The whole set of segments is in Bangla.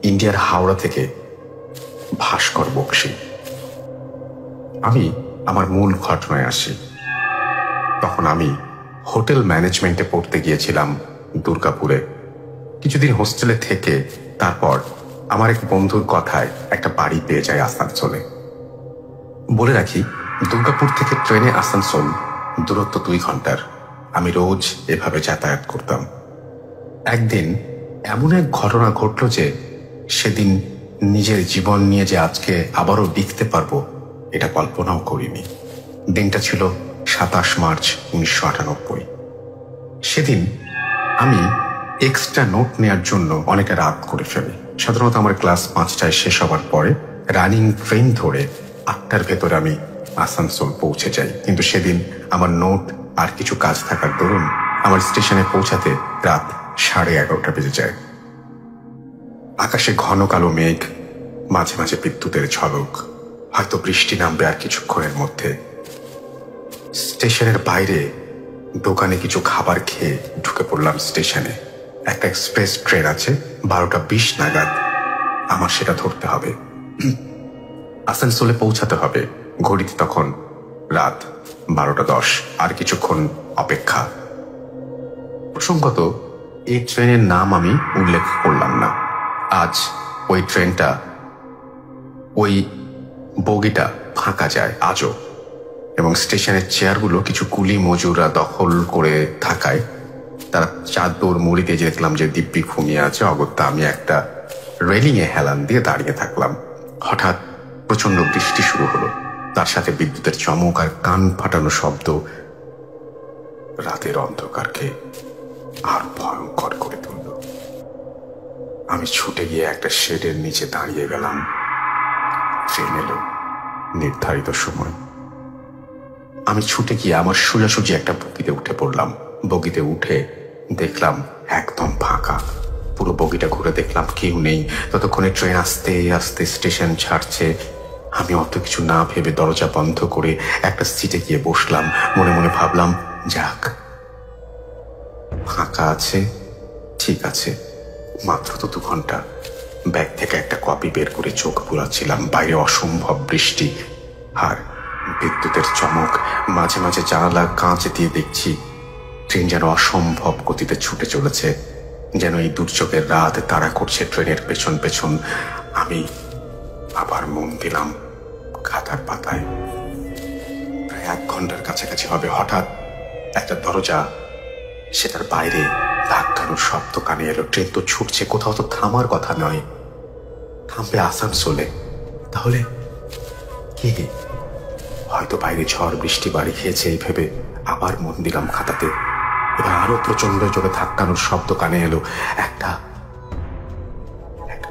ইন্ডিয়ার হাওড়া থেকে ভাস্কর বক্সি। আমি আমার মূল ঘটনায় আসি। তখন আমি হোটেল ম্যানেজমেন্টে পড়তে গিয়েছিলাম দুর্গাপুরে। কিছুদিন হোস্টেলে থেকে তারপর আমার এক বন্ধুর কথায় একটা বাড়ি পেয়ে যায় আসানসোলে। বলে রাখি, দুর্গাপুর থেকে ট্রেনে আসানসোল দূরত্ব 2 ঘন্টার। আমি রোজ এভাবে যাতায়াত করতাম। একদিন এমন এক ঘটনা ঘটল যে সেদিন নিজের জীবন নিয়ে যে আজকে আবারও লিখতে পারবো এটা কল্পনাও করিনি। দিনটা ছিল 27 মার্চ 1998। সেদিন আমি এক্সট্রা নোট নেওয়ার জন্য অনেকটা রাত করে ফেলি। সাধারণত আমার ক্লাস 5টায় শেষ হওয়ার পরে রানিং ট্রেন ধরে 8টার ভেতরে আমি আসানসোল পৌঁছে যাই। কিন্তু সেদিন আমার নোট আর কিছু কাজ থাকার দরুন আমার স্টেশনে পৌঁছাতে রাত 11:30 বেজে যায়। আকাশে ঘন কালো মেঘ, মাঝে মাঝে বিদ্যুতের ঝলক। হয়তো বৃষ্টি নামবে আর কিছুক্ষণের মধ্যে। স্টেশনের বাইরে দোকানে কিছু খাবার খেয়ে ঢুকে পড়লাম স্টেশনে। একটা এক্সপ্রেস ট্রেন আছে 12:20 নাগাদ। আমার সেটা ধরতে হবে। আসানসোলে পৌঁছাতে হবে। ঘড়িতে তখন রাত 12:10। আর কিছুক্ষণ অপেক্ষা। প্রসঙ্গত এই ট্রেনের নাম আমি উল্লেখ করলাম না। আজ ওই ট্রেনটা, ওই বগিটা ফাঁকা যায় আজও, এবং স্টেশনের চেয়ারগুলো কিছু কুলি মজুররা দখল করে থাকায় তারা চাদর মুড়ি দিয়ে দেখলাম যে দিব্যি ঘুমিয়ে আছে। অগত্যা আমি একটা রেলিংয়ে হেলান দিয়ে দাঁড়িয়ে থাকলাম। হঠাৎ প্রচন্ড বৃষ্টি শুরু হলো, তার সাথে বিদ্যুতের চমক আর কান ফাটানো শব্দ রাতের অন্ধকারকে আর ভয়ঙ্কর করে তুলল। আমি ছুটে গিয়ে একটা শেডের নিচে দাঁড়িয়ে গেলাম। ট্রেন এলো নির্ধারিত সময়। আমি ছুটে গিয়ে আমার সোজাসুজি একটা বগিতে উঠে পড়লাম। বগিতে উঠে দেখলাম একদম ফাঁকা। পুরো বগিটা ঘুরে দেখলাম কেউ নেই। ততক্ষণে ট্রেন আস্তে আস্তে স্টেশন ছাড়ছে। আমি অত কিছু না ভেবে দরজা বন্ধ করে একটা সিটে গিয়ে বসলাম। মনে মনে ভাবলাম, যাক, ফাঁকা আছে, ঠিক আছে, মাত্র তো 2 ঘন্টা। ব্যাগ থেকে একটা কপি বের করে চোখ বুলাচ্ছিলাম। বাইরে অসম্ভব বৃষ্টি আর বিদ্যুতের চমক। মাঝে মাঝে জানালার কাঁচ দিয়ে দেখছি ট্রেন যেন অসম্ভব গতিতে ছুটে চলেছে, যেন এই দুর্যোগের রাত তাড়া করছে ট্রেনের পেছন পেছন। আমি আবার মন দিলাম খাতার পাতায়। প্রায় 1 ঘন্টার কাছাকাছি হবে। হঠাৎ একটা দরজা, সেটার বাইরে ধাক্কানোর শব্দ কানে এলো। ট্রেন তো ছুটছে, কোথাও তো থামার কথা নয়। থামবে আসানসোলে, তাহলে কি? হয়তো বাইরে ঝড় বৃষ্টি বাড়ি খেয়েছে এই ভেবে আবার মন দিলাম খাতাতে। এবার আরো প্রচন্ড জোরে ধাক্কানোর শব্দ কানে এলো। একটা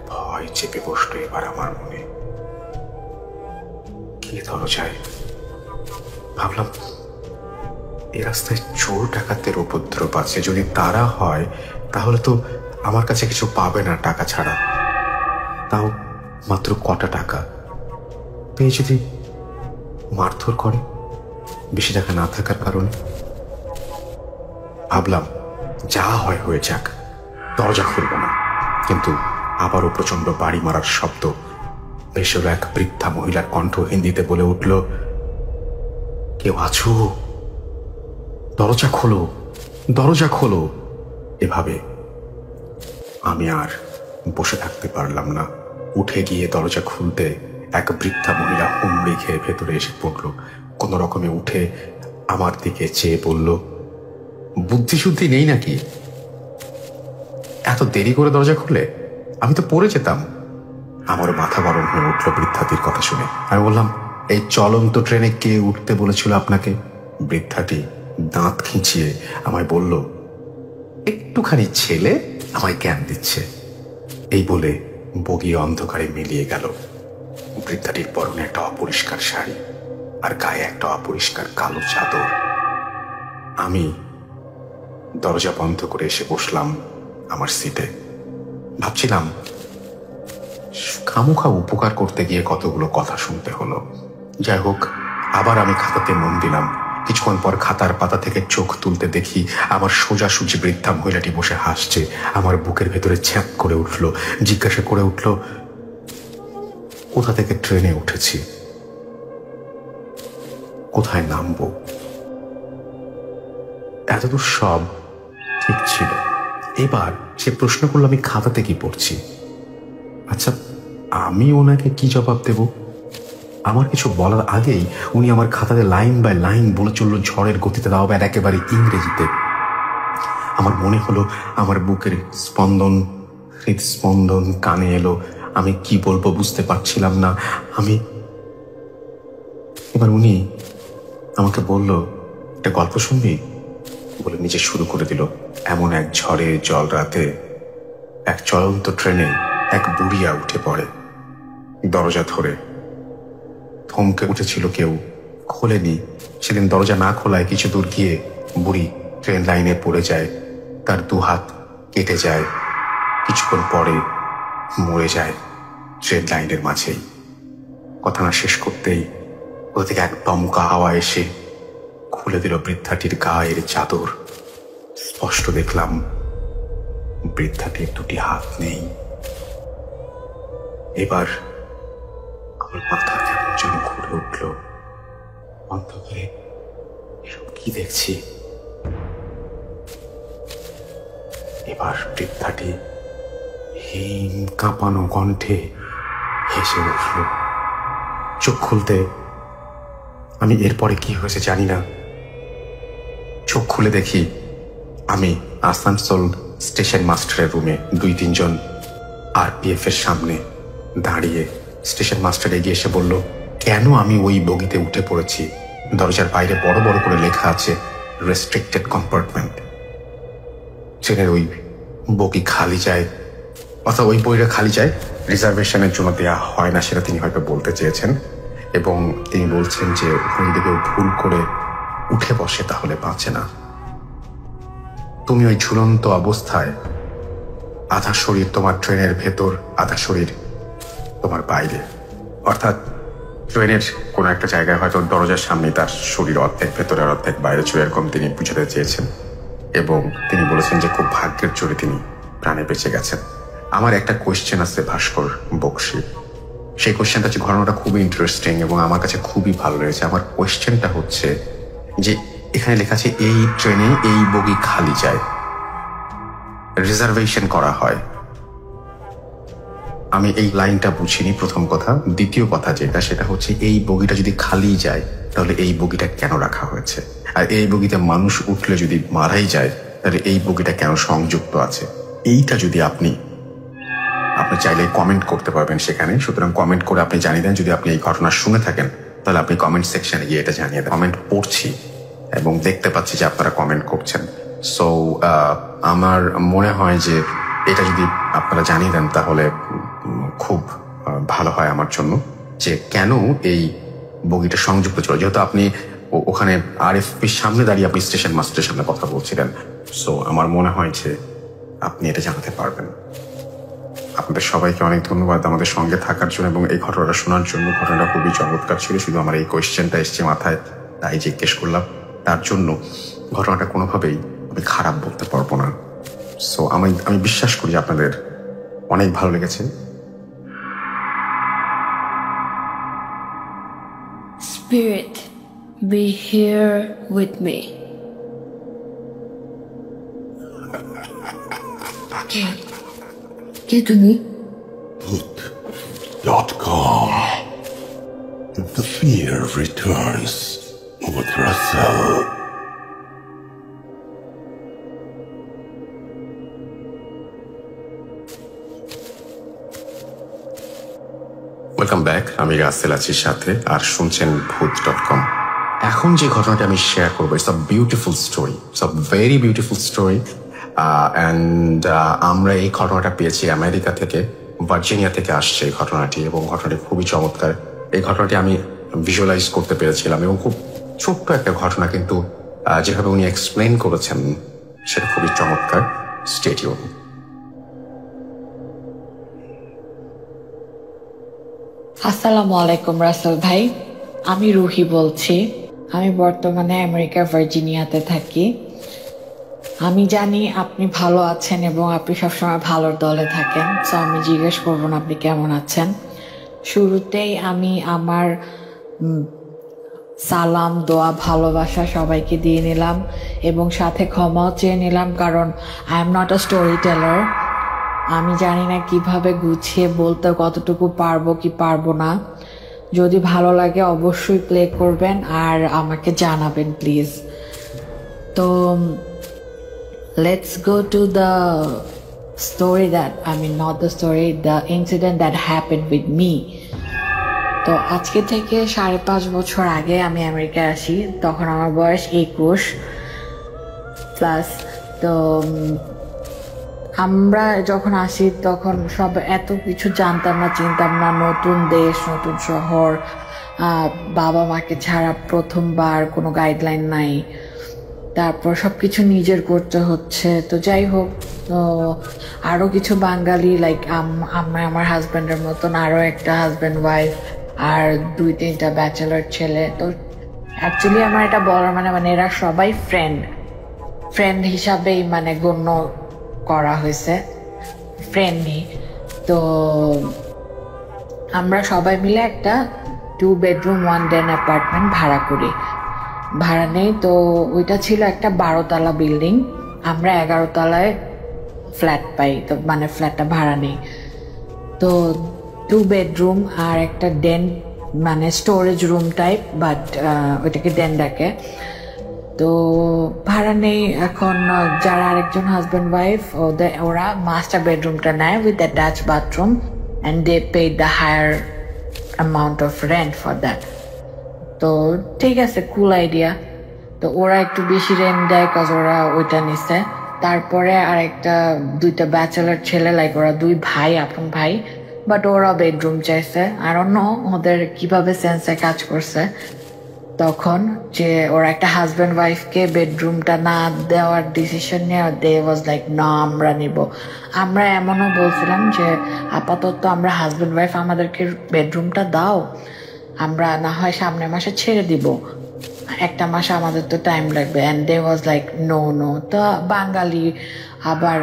ভয় চেপে বসলো এবার আমার মনে। কি দরজায়? ভাবলাম, এ রাস্তায় চোর ডাকাতের উপদ্রব আছে। যদি তারা হয় তাহলে তো আমার কাছে কিছু পাবে না টাকা ছাড়া। তাও মাত্র কটা টাকা পেয়ে যদি মারধর করে, বেশি টাকা না থাকার কারণে। ভাবলাম, যা হয় হয়ে যাক, দরজা খুলব না। কিন্তু আবারও প্রচন্ড বাড়ি মারার শব্দ ভেসে এলো। এক বৃদ্ধা মহিলার কণ্ঠ হিন্দিতে বলে উঠল, কেউ আছো? দরজা খোলো, দরজা খোলো। এভাবে আমি আর বসে থাকতে পারলাম না। উঠে গিয়ে দরজা খুলতে এক বৃদ্ধা মহিলা হুমড়ি খেয়ে ভেতরে এসে পড়ল। কোন রকমে উঠে আমার দিকে চেয়ে বলল, বুদ্ধি শুদ্ধি নেই নাকি? এত দেরি করে দরজা খুলে? আমি তো পড়ে যেতাম। আমারও মাথা গরম হয়ে উঠল বৃদ্ধাটির কথা শুনে। আমি বললাম, এই চলন্ত ট্রেনে কে উঠতে বলেছিল আপনাকে? বৃদ্ধাটি দাঁত খিঁচিয়ে আমায় বলল, একটুখানি ছেলে আমায় জ্ঞান দিচ্ছে। এই বলে বগি অন্ধকারে মিলিয়ে গেল। বৃদ্ধাটির পরনে একটা অপরিষ্কার শাড়ি আর গায়ে একটা অপরিষ্কার কালো চাদর। আমি দরজা বন্ধ করে এসে বসলাম আমার সিটে। ভাবছিলাম, খামোখা উপকার করতে গিয়ে কতগুলো কথা শুনতে হলো। যাই হোক, আবার আমি খাতাতে মন দিলাম। কিছুক্ষণ পর খাতার পাতা থেকে চোখ তুলতে দেখি আমার সোজাসুজি বৃদ্ধা মহিলাটি বসে হাসছে। আমার বুকের ভেতরে ছ্যাপ করে উঠল। জিজ্ঞাসা করে উঠল, কোথা থেকে ট্রেনে উঠেছি, কোথায় নামবো। এতদূর সব ঠিক ছিল। এবার সে প্রশ্ন করলো, আমি খাতাতে কি পড়ছি। আচ্ছা, আমি ওনাকে কি জবাব দেব? আমার কিছু বলার আগেই উনি আমার খাতাতে লাইন বাই লাইন বলে চলল ঝড়ের গতিতে, তাও আবার একেবারে ইংরেজিতে। আমার মনে হলো আমার বুকের স্পন্দন, হৃদস্পন্দন কানে এলো। আমি কি বলবো বুঝতে পারছিলাম না। এবার উনি আমাকে বলল, একটা গল্প শুনবি বলে নিজে শুরু করে দিল। এমন এক ঝড়ে জল রাতে এক চলন্ত ট্রেনে এক বুড়িয়া উঠে পড়ে। দরজা ধরে থমকে উঠেছিল, কেউ খোলেনি। সেদিন দরজা না খোলায় কিছু দূর গিয়ে বুড়ি ট্রেন লাইনে পড়ে যায়। তার দুহাত কেটে যায়, কিছুক্ষণ পরে মরে যায় ট্রেন লাইনের মাঝেই। কথা না শেষ করতেই ওদের থেকে এক দমকা হাওয়া এসে খুলে দিল বৃদ্ধাটির গায়ের চাদর। স্পষ্ট দেখলাম বৃদ্ধাটির দুটি হাত নেই। এবার আমার মাথা কেমন যেন ঘুরে উঠল। অন্ধকারে এসব কি দেখছি? এবার বৃদ্ধাটি হীন কাঁপানো কণ্ঠে হেসে উঠল। চোখ খুলতে আমি এরপরে কি হয়েছে জানি না। চোখ খুলে দেখি আমি আসানসোল স্টেশন মাস্টারের রুমে 2-3 জন আরপিএফ এর সামনে দাঁড়িয়ে। স্টেশন মাস্টার এগিয়ে এসে বলল, কেন আমি ওই বগিতে উঠে পড়েছি। দরজার বাইরে বড় বড় করে লেখা আছে রেস্ট্রিক্টেড কম্পার্টমেন্ট। ট্রেনের ওই বগি খালি যায়, অর্থাৎ ওই বইটা খালি যায়, রিজার্ভেশনের জন্য দেওয়া হয় না, সেটা তিনি হয়তো বলতে চেয়েছেন। এবং তিনি বলছেন যে ওখানে যদি কেউ ভুল করে উঠে বসে তাহলে বাঁচে না। তুমি ওই ঝুলন্ত অবস্থায়, আধা শরীর তোমার ট্রেনের ভেতর, আধা শরীর তোমার বাইরে। অর্থাৎ ট্রেনের কোনো একটা জায়গায় হয়তো দরজার সামনে তার শরীর অর্ধেক ভেতরের অর্ধেক বাইরে ছিল, এরকম তিনি বুঝাতে চেয়েছেন। এবং তিনি বলেছেন যে খুব ভাগ্যের জোরে তিনি প্রাণে বেঁচে গেছেন। আমার একটা কোয়েশ্চেন আছে ভাস্কর বক্সী। সেই কোয়েশ্চেনটা হচ্ছে, ঘটনাটা খুবই ইন্টারেস্টিং এবং আমার কাছে খুবই ভালো লেগেছে। আমার কোয়েশ্চেনটা হচ্ছে যে এখানে লেখা আছে এই ট্রেনে এই বগি খালি যায়, রিজার্ভেশন করা হয়। আমি এই লাইনটা বুঝিনি, প্রথম কথা। দ্বিতীয় কথা যেটা, সেটা হচ্ছে এই বগিটা যদি খালি যায় তাহলে এই বগিটা কেন রাখা হয়েছে? আর এই বগিতে মানুষ উঠলে যদি মারাই যায় তাহলে এই বগিটা কেন সংযুক্ত আছে? এইটা যদি আপনি চাইলে কমেন্ট করতে পারবেন সেখানে। সুতরাং কমেন্ট করে আপনি জানিয়ে দেন। যদি আপনি এই ঘটনা শুনে থাকেন তাহলে আপনি কমেন্ট সেকশনে গিয়ে এটা জানিয়ে দেন। কমেন্ট পড়ছি এবং দেখতে পাচ্ছি যে আপনারা কমেন্ট করছেন। সো আমার মনে হয় যে এটা যদি আপনারা জানিয়ে দেন তাহলে খুব ভালো হয় আমার জন্য, যে কেন এই বগিটা সংযুক্ত ছিল। যেহেতু আপনি ওখানে আরএফপির সামনে দাঁড়িয়ে আপনি স্টেশন মাস্টারের সামনে কথা বলছিলেন, সো আমার মনে হয় যে আপনি এটা জানাতে পারবেন। আপনাদের সবাইকে অনেক ধন্যবাদ আমাদের সঙ্গে থাকার জন্য এবং এই ঘটনাটা শোনার জন্য। ঘটনাটা খুবই চমৎকার ছিল, শুধু আমার এই কোয়েশ্চেনটা এসছে মাথায়, তাই জিজ্ঞেস করলাম। তার জন্য ঘটনাটা কোনোভাবেই আমি খারাপ বলতে পারবো না। সো আমি বিশ্বাস করি আপনাদের অনেক ভালো লেগেছে। Spirit, be here with me. কে তুমি? Voot.com. The fear returns with Russell. Welcome back. আমি রাসেল আছি সাথে, আর শুনছেন ভূত.com। এখন যে ঘটনাটা আমি শেয়ার করবো, it's a beautiful story, it's a very beautiful story. And আমরা এই ঘটনাটা পেয়েছি আমেরিকা থেকে, ভার্জিনিয়া থেকে আসছে এই ঘটনাটি, এবং ঘটনাটি খুবই চমৎকার। এই ঘটনাটি আমি ভিজুয়ালাইজ করতে পেরেছিলাম এবং খুব ছোট্ট একটা ঘটনা, কিন্তু যেভাবে উনি এক্সপ্লেন করেছেন সেটা খুবই চমৎকার। Stay tune. আসসালামু আলাইকুম রাসেল ভাই, আমি রুহি বলছি। আমি বর্তমানে আমেরিকার ভার্জিনিয়াতে থাকি। আমি জানি আপনি ভালো আছেন এবং আপনি সবসময় ভালোর দলে থাকেন, সো আমি জিজ্ঞেস করবো না আপনি কেমন আছেন। শুরুতেই আমি আমার সালাম, দোয়া, ভালোবাসা সবাইকে দিয়ে নিলাম এবং সাথে ক্ষমাও চেয়ে নিলাম, কারণ I am not a story teller. আমি জানি না কিভাবে গুছিয়ে বলতে কতটুকু পারবো কি পারবো না। যদি ভালো লাগে অবশ্যই প্লে করবেন আর আমাকে জানাবেন প্লিজ। তো let's go to the story not the story, the incident that happened with me. তো আজকে থেকে 5.5 বছর আগে আমি আমেরিকায় আসি। তখন আমার বয়স 21 প্লাস। তো আমরা যখন আসি তখন সব এত কিছু জানতাম না, চিনতাম না। নতুন দেশ, নতুন শহর, বাবা মাকে ছাড়া প্রথমবার, কোনো গাইডলাইন নাই। তারপর সবকিছু নিজের করতে হচ্ছে। তো যাই হোক, তো আরো কিছু বাঙালি লাইক আমার হাজব্যান্ডের মতন আরো একটা হাজব্যান্ড ওয়াইফ আর 2-3টা ব্যাচেলার ছেলে। তো অ্যাকচুয়ালি আমার এটা বলার মানে এরা সবাই ফ্রেন্ড হিসাবেই গণ্য করা হয়েছে, ফ্রেন্ডই। তো আমরা সবাই মিলে একটা 2 bedroom 1 den অ্যাপার্টমেন্ট ভাড়া নেই। তো ওইটা ছিল একটা 12তলা বিল্ডিং, আমরা 11 তলায় ফ্ল্যাট পাই। তো ফ্ল্যাটটা ভাড়া নেই। তো 2 bedroom আর একটা ডেন, স্টোরেজ রুম টাইপ, বাট ওইটাকে ডেন ডাকে। তো ভাড়া নেই। এখন যারা আরেকজন হাজব্যান্ড ওয়াইফ, ওরা মাস্টার বেডরুমটা নেয় with attach bathroom, and they paid the higher amount of rent for that. তো ঠিক আছে, কুল আইডিয়া। তো ওরা একটু বেশি রেন্ট দেয় কজ ওরা ওইটা নিছে। তারপরে আরেকটা 2টা ব্যাচেলার ছেলে, লাইক ওরা 2 ভাই, আপন ভাই, বাট ওরা বেডরুম চাইছে। আর অন্য ওদের কিভাবে সেন্সে কাজ করছে তখন, যে ওরা একটা হাজব্যান্ড ওয়াইফকে বেডরুমটা না দেওয়ার ডিসিশন নিয়ে দে ওয়াজ লাইক না, আমরা নিব। আমরা এমনও বলছিলাম যে আপাতত আমরা হাজব্যান্ড ওয়াইফ, আমাদেরকে বেডরুমটা দাও, আমরা না হয় সামনের মাসে ছেড়ে দিব, একটা মাস আমাদের তো টাইম লাগবে। And they was like no. তো বাঙালি, আবার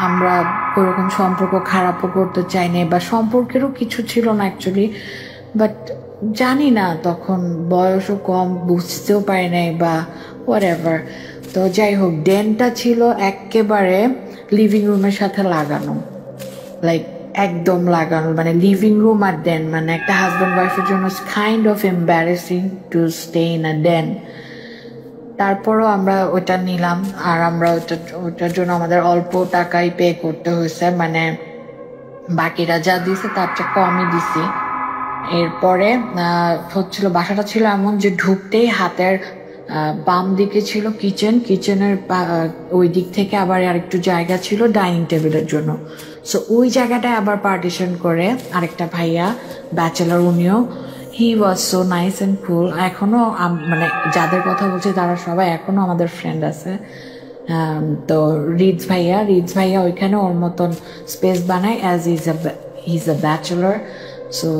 আমরা ওরকম সম্পর্ক খারাপও করতে চাইনি, বা সম্পর্কেরও কিছু ছিল না অ্যাকচুয়ালি, বাট জানি না, তখন বয়সও কম, বুঝতেও পারি নাই বা হোয়াটএভার। তো যাই হোক, ডেনটা ছিল একেবারে লিভিং রুমের সাথে লাগানো, লাইক একদম লাগানো, লিভিং রুম আর ডেন, একটা হাজব্যান্ড ওয়াইফের জন্য kind of embarrassing to stay in a den. তারপরও আমরা ওটা নিলাম, আর আমরা ওটার জন্য আমাদের অল্প টাকাই পে করতে হয়েছে, বাকিরা যা দিছে তার চেয়ে কমই দিছি। এরপরে হচ্ছিল, বাসাটা ছিল এমন যে ঢুকতেই হাতের বাম দিকে ছিল কিচেনের ওই দিক থেকে আবার আরেকটু জায়গা ছিল ডাইনিং টেবিলের জন্য। সো ওই জায়গাটায় আবার পার্টিশন করে আরেকটা ভাইয়া, ব্যাচেলার, উনিও, he was so nice and cool. এখনো যাদের কথা বলছি তারা সবাই এখনো আমাদের ফ্রেন্ড আছে। তো রিডস ভাইয়া ওইখানে ওর মতন স্পেস বানায়, as is a bachelor. So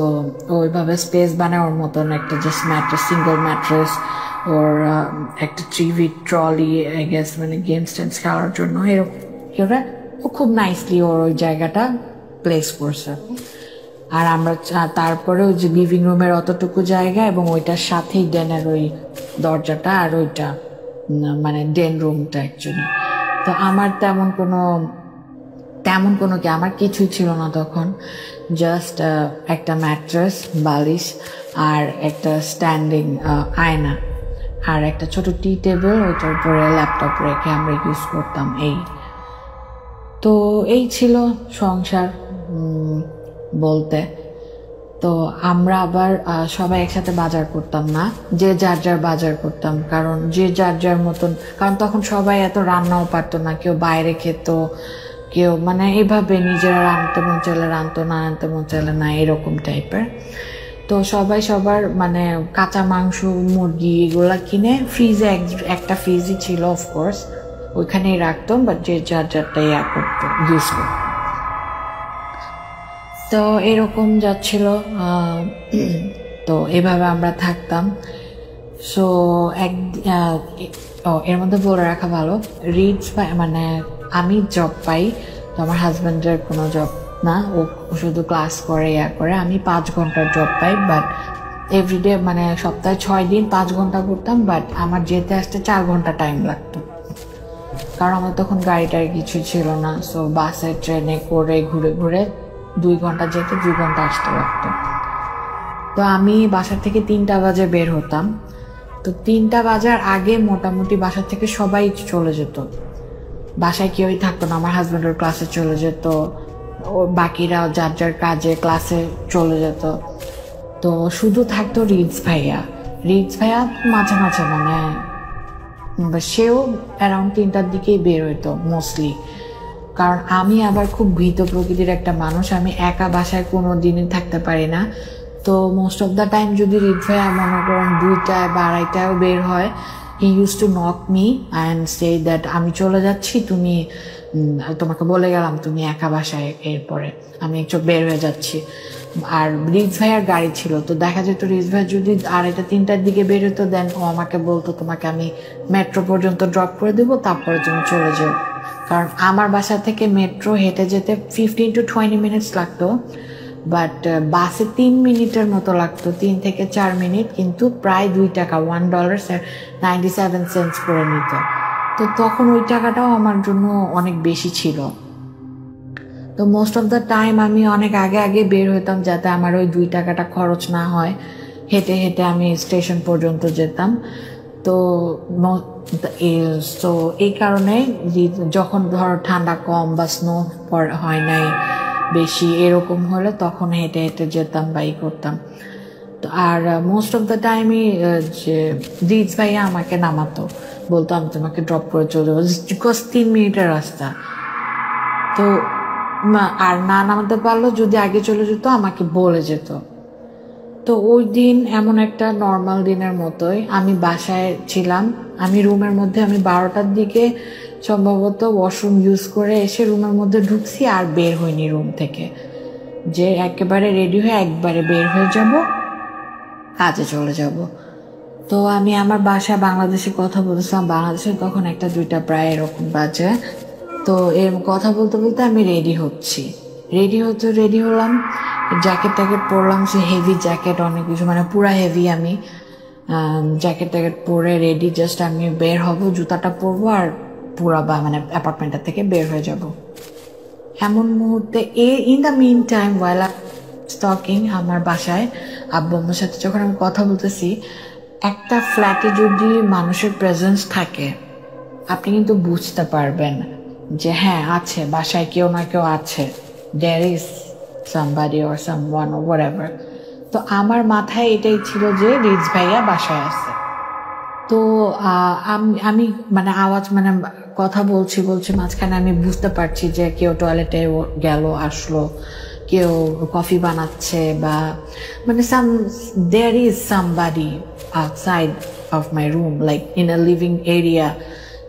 ওইভাবে স্পেস বানায় ওর মতন একটা জাস্ট ম্যাট্রেস, সিঙ্গল ম্যাট্রেস, ওর একটা 3 feet trolley, I guess games Thames খেলার জন্য, এরকম ও খুব নাইসলি ওর ওই জায়গাটা প্লেস করছে। আর আমরা তারপরে ওই যে লিভিং রুমের অতটুকু জায়গা এবং ওইটার সাথেই ডেনের ওই দরজাটা, আর ওইটা ডেন রুমটা অ্যাকচুয়ালি। তো আমার তেমন কোনো কি আমার কিছুই ছিল না তখন, জাস্ট একটা ম্যাট্রেস, বালিশ, আর একটা স্ট্যান্ডিং আয়না, আর একটা ছোট টি টেবিল, ওইটার উপরে ল্যাপটপ রেখে আমরা ইউজ করতাম। তো এই ছিল সংসার বলতে। তো আমরা আবার সবাই একসাথে বাজার করতাম না, যে যার বাজার করতাম, কারণ যে যার মতন, কারণ তখন সবাই এত রান্নাও পারতো না, কেউ বাইরে খেত, কেউ এইভাবে নিজেরা রাঁধতে মন চাইলে রাঁধতো, না রাঁধতে মন চাইলে না, এরকম টাইপের। তো সবাই সবার কাঁচা মাংস, মুরগি এগুলা কিনে ফ্রিজে, একটা ফ্রিজই ছিল অফকোর্স, ওইখানেই রাখতো, বাট যে যারটা করতো, ইউজ করতো। তো এরকম যাচ্ছিল। তো এভাবে আমরা থাকতাম। সো এর মধ্যে বলে রাখা ভালো, রিডস পাই মানে আমি জব পাই, তো আমার হাজব্যান্ডের কোনো জব না, ও শুধু ক্লাস করে করে। আমি 5 ঘন্টার জব পাই, বাট এভরিডে মানে সপ্তাহে 6 দিন 5 ঘন্টা করতাম, বাট আমার যেতে আসতে 4 ঘন্টা টাইম লাগতো, কারণ আমার তখন গাড়িটার কিছু ছিল না। সো বাসে ট্রেনে করে ঘুরে ঘুরে 2 ঘন্টা যেতে 2 ঘন্টা আসতে লাগতো। তো আমি বাসা থেকে 3টা বাজে বের হতাম, তো 3টা বাজার আগে মোটামুটি বাসা থেকে সবাই চলে যেত, বাসায় কেউই থাকতো না। আমার হাজব্যান্ডের ক্লাসে চলে যেত, ও বাকিরা যার যার কাজে ক্লাসে চলে যেত, তো শুধু থাকতো রিডস ভাইয়া মাঝে মাঝে মানে সেও অ্যারাউন্ড 3টার দিকেই বের হইতো মোস্টলি, কারণ আমি আবার খুব ভীত প্রকৃতির একটা মানুষ, আমি একা বাসায় কোনো দিনই থাকতে পারি না। তো মোস্ট অফ দ্য টাইম যদি রিড ভাইয়া মনে করেন 2টায় বা 2:30টায়ও বের হয়, he use to knock me and say that আমি চলে যাচ্ছি, তুমি তোমাকে বলে গেলাম তুমি একা বাসায়, এরপরে আমি একটু বের হয়ে যাচ্ছি। আর রিজ ভাইয়ার গাড়ি ছিল, তো দেখা যেত রিজ ভাই যদি 2:30-3টার দিকে বের হতো, দেন ও আমাকে বলতো তোমাকে আমি মেট্রো পর্যন্ত ড্রপ করে দেবো, তারপরে তুমি চলে যাও। কারণ আমার বাসা থেকে মেট্রো হেঁটে যেতে 15 to 20 মিনিটস লাগতো, বাট বাসে 3 মিনিটের মতো লাগতো, 3 থেকে 4 মিনিট, কিন্তু প্রায় $2, $1.97 করে নিত। তো তখন ওই টাকাটাও আমার জন্য অনেক বেশি ছিল। তো মোস্ট অফ দ্য টাইম আমি অনেক আগে বের হতাম, যাতে আমার ওই $2 খরচ না হয়, হেঁটে হেঁটে আমি স্টেশন পর্যন্ত যেতাম। তো এই কারণে যখন ধর ঠান্ডা কম বা স্নো হয় নাই বেশি, এরকম হলে তখন হেঁটে হেঁটে যেতাম বা করতাম। তো আর মোস্ট অফ দ্য টাইমই যে রিজ ভাইয়া আমাকে নামাতো, বলতো আমি তোমাকে ড্রপ করে চলে যাবো, বিকজ 3 মিনিটের রাস্তা। তো আর না নামাতে পারলো, যদি আগে চলে যেত আমাকে বলে যেত। তো ওই দিন এমন একটা নর্মাল দিনের মতোই আমি বাসায় ছিলাম, আমি রুমের মধ্যে আমি 12টার দিকে সম্ভবত ওয়াশরুম ইউজ করে এসে রুমের মধ্যে ঢুকছি, আর বের হইনি রুম থেকে, যে একেবারে রেডি হয়ে একবারে বের হয়ে যাব, কাজে চলে যাব। তো আমি আমার বাসায় বাংলাদেশে কথা বলছিলাম, বাংলাদেশে তখন 1-2টা প্রায় এরকম বাজে। তো এর কথা বলতে বলতে আমি রেডি হলাম, জ্যাকেট ট্যাকেট পরলাম, সে হেভি জ্যাকেট, অনেক কিছু মানে পুরা হেভি। আমি জ্যাকেট ট্যাকেট পরে রেডি, জাস্ট আমি বের হব, জুতাটা পরবো আর পুরা মানে অ্যাপার্টমেন্টটা থেকে বের হয়ে যাব। এমন মুহূর্তে in the mean time while stalking, আমার বাসায় আব্বু আম্মুর সাথে যখন আমি কথা বলতেছি, একটা ফ্ল্যাটে যদি মানুষের প্রেজেন্স থাকে আপনি কিন্তু বুঝতে পারবেন যে হ্যাঁ আছে, বাসায় কেউ না কেউ আছে, there is somebody or someone or whatever। তো আমার মাথায় এটাই ছিল যে রিজ ভাইয়া বাসায় আছে। তো আমি মানে আওয়াজ মানে কথা বলছি মাঝখানে আমি বুঝতে পারছি যে কেউ টয়লেটে গেল আসলো, কেউ কফি বানাচ্ছে, বা মানে there is somebody outside of my room, like in a living area,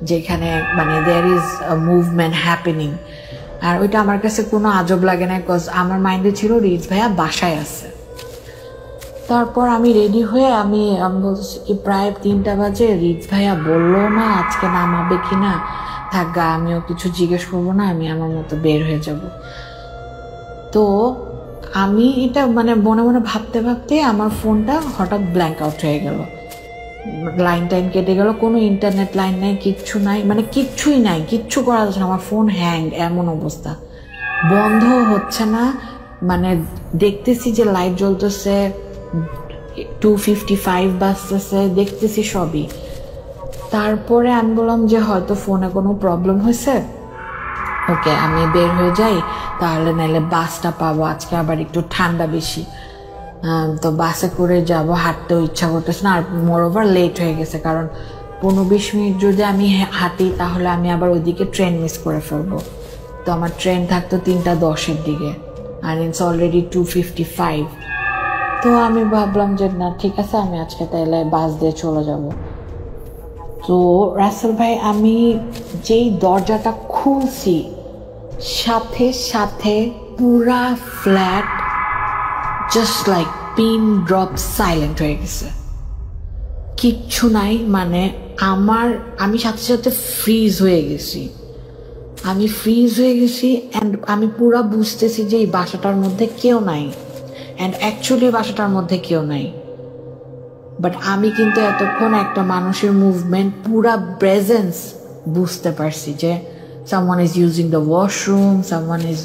যেখানে মানে there is a movement happening। আর ওইটা আমার কাছে কোনো আজব লাগে না, বিকজ আমার মাইন্ডে ছিল রিজ ভাইয়া বাসায় আছে। তারপর আমি রেডি হয়ে আমি বলছি প্রায় 3টা বাজে, রিজ ভাইয়া বললো না আজকে নামাবে কিনা, থাকা আমিও কিছু জিজ্ঞেস করবো না, আমি আমার মতো বের হয়ে যাব। তো আমি এটা মানে মনে মনে ভাবতে ভাবতে আমার ফোনটা হঠাৎ ব্ল্যাঙ্ক আউট হয়ে গেল, লাইন টাইন কেটে গেল, কোনো ইন্টারনেট লাইন নাই, কিচ্ছু নাই, মানে কিচ্ছুই নাই, কিচ্ছু করা যাচ্ছে না। আমার ফোন হ্যাং, এমন অবস্থা, বন্ধ হচ্ছে না, মানে দেখতেছি যে লাইট জ্বলতেছে, 2:55 বাজতেছে, দেখতেছি সবই। তারপরে আমি বললাম যে হয়তো ফোনে কোনো প্রবলেম হয়েছে, ওকে আমি বের হয়ে যাই, তাহলে নাহলে বাসটা পাবো, আজকে আবার একটু ঠান্ডা বেশি, তো বাসে করে যাব, হাঁটতেও ইচ্ছা করতেছে না, আর মোরওভার লেট হয়ে গেছে, কারণ 15-20 মিনিট যদি আমি হাঁটি তাহলে আমি আবার ওইদিকে ট্রেন মিস করে ফেলবো। তো আমার ট্রেন থাকতো 3:10-এর দিকে, আর ইটস অলরেডি 2:55। তো আমি ভাবলাম যে না ঠিক আছে, আমি আজকে তাহলে বাস দিয়ে চলে যাব। তো রাসেল ভাই আমি যেই দরজাটা খুলছি, সাথে সাথে পুরা flat just like pin drop silent হয়ে গেছে। কিচ্ছু নাই, মানে আমি সাথে সাথে ফ্রিজ হয়ে গেছি। অ্যান্ড আমি পুরা বুঝতেছি যে এই বাসাটার মধ্যে কেউ নাই, অ্যান্ড অ্যাকচুয়ালি বাসাটার মধ্যে কেউ নাই। বাট আমি কিন্তু এতক্ষণ একটা মানুষের মুভমেন্ট, পুরা প্রেজেন্স বুঝতে পারছি যে someone is using the washroom, someone is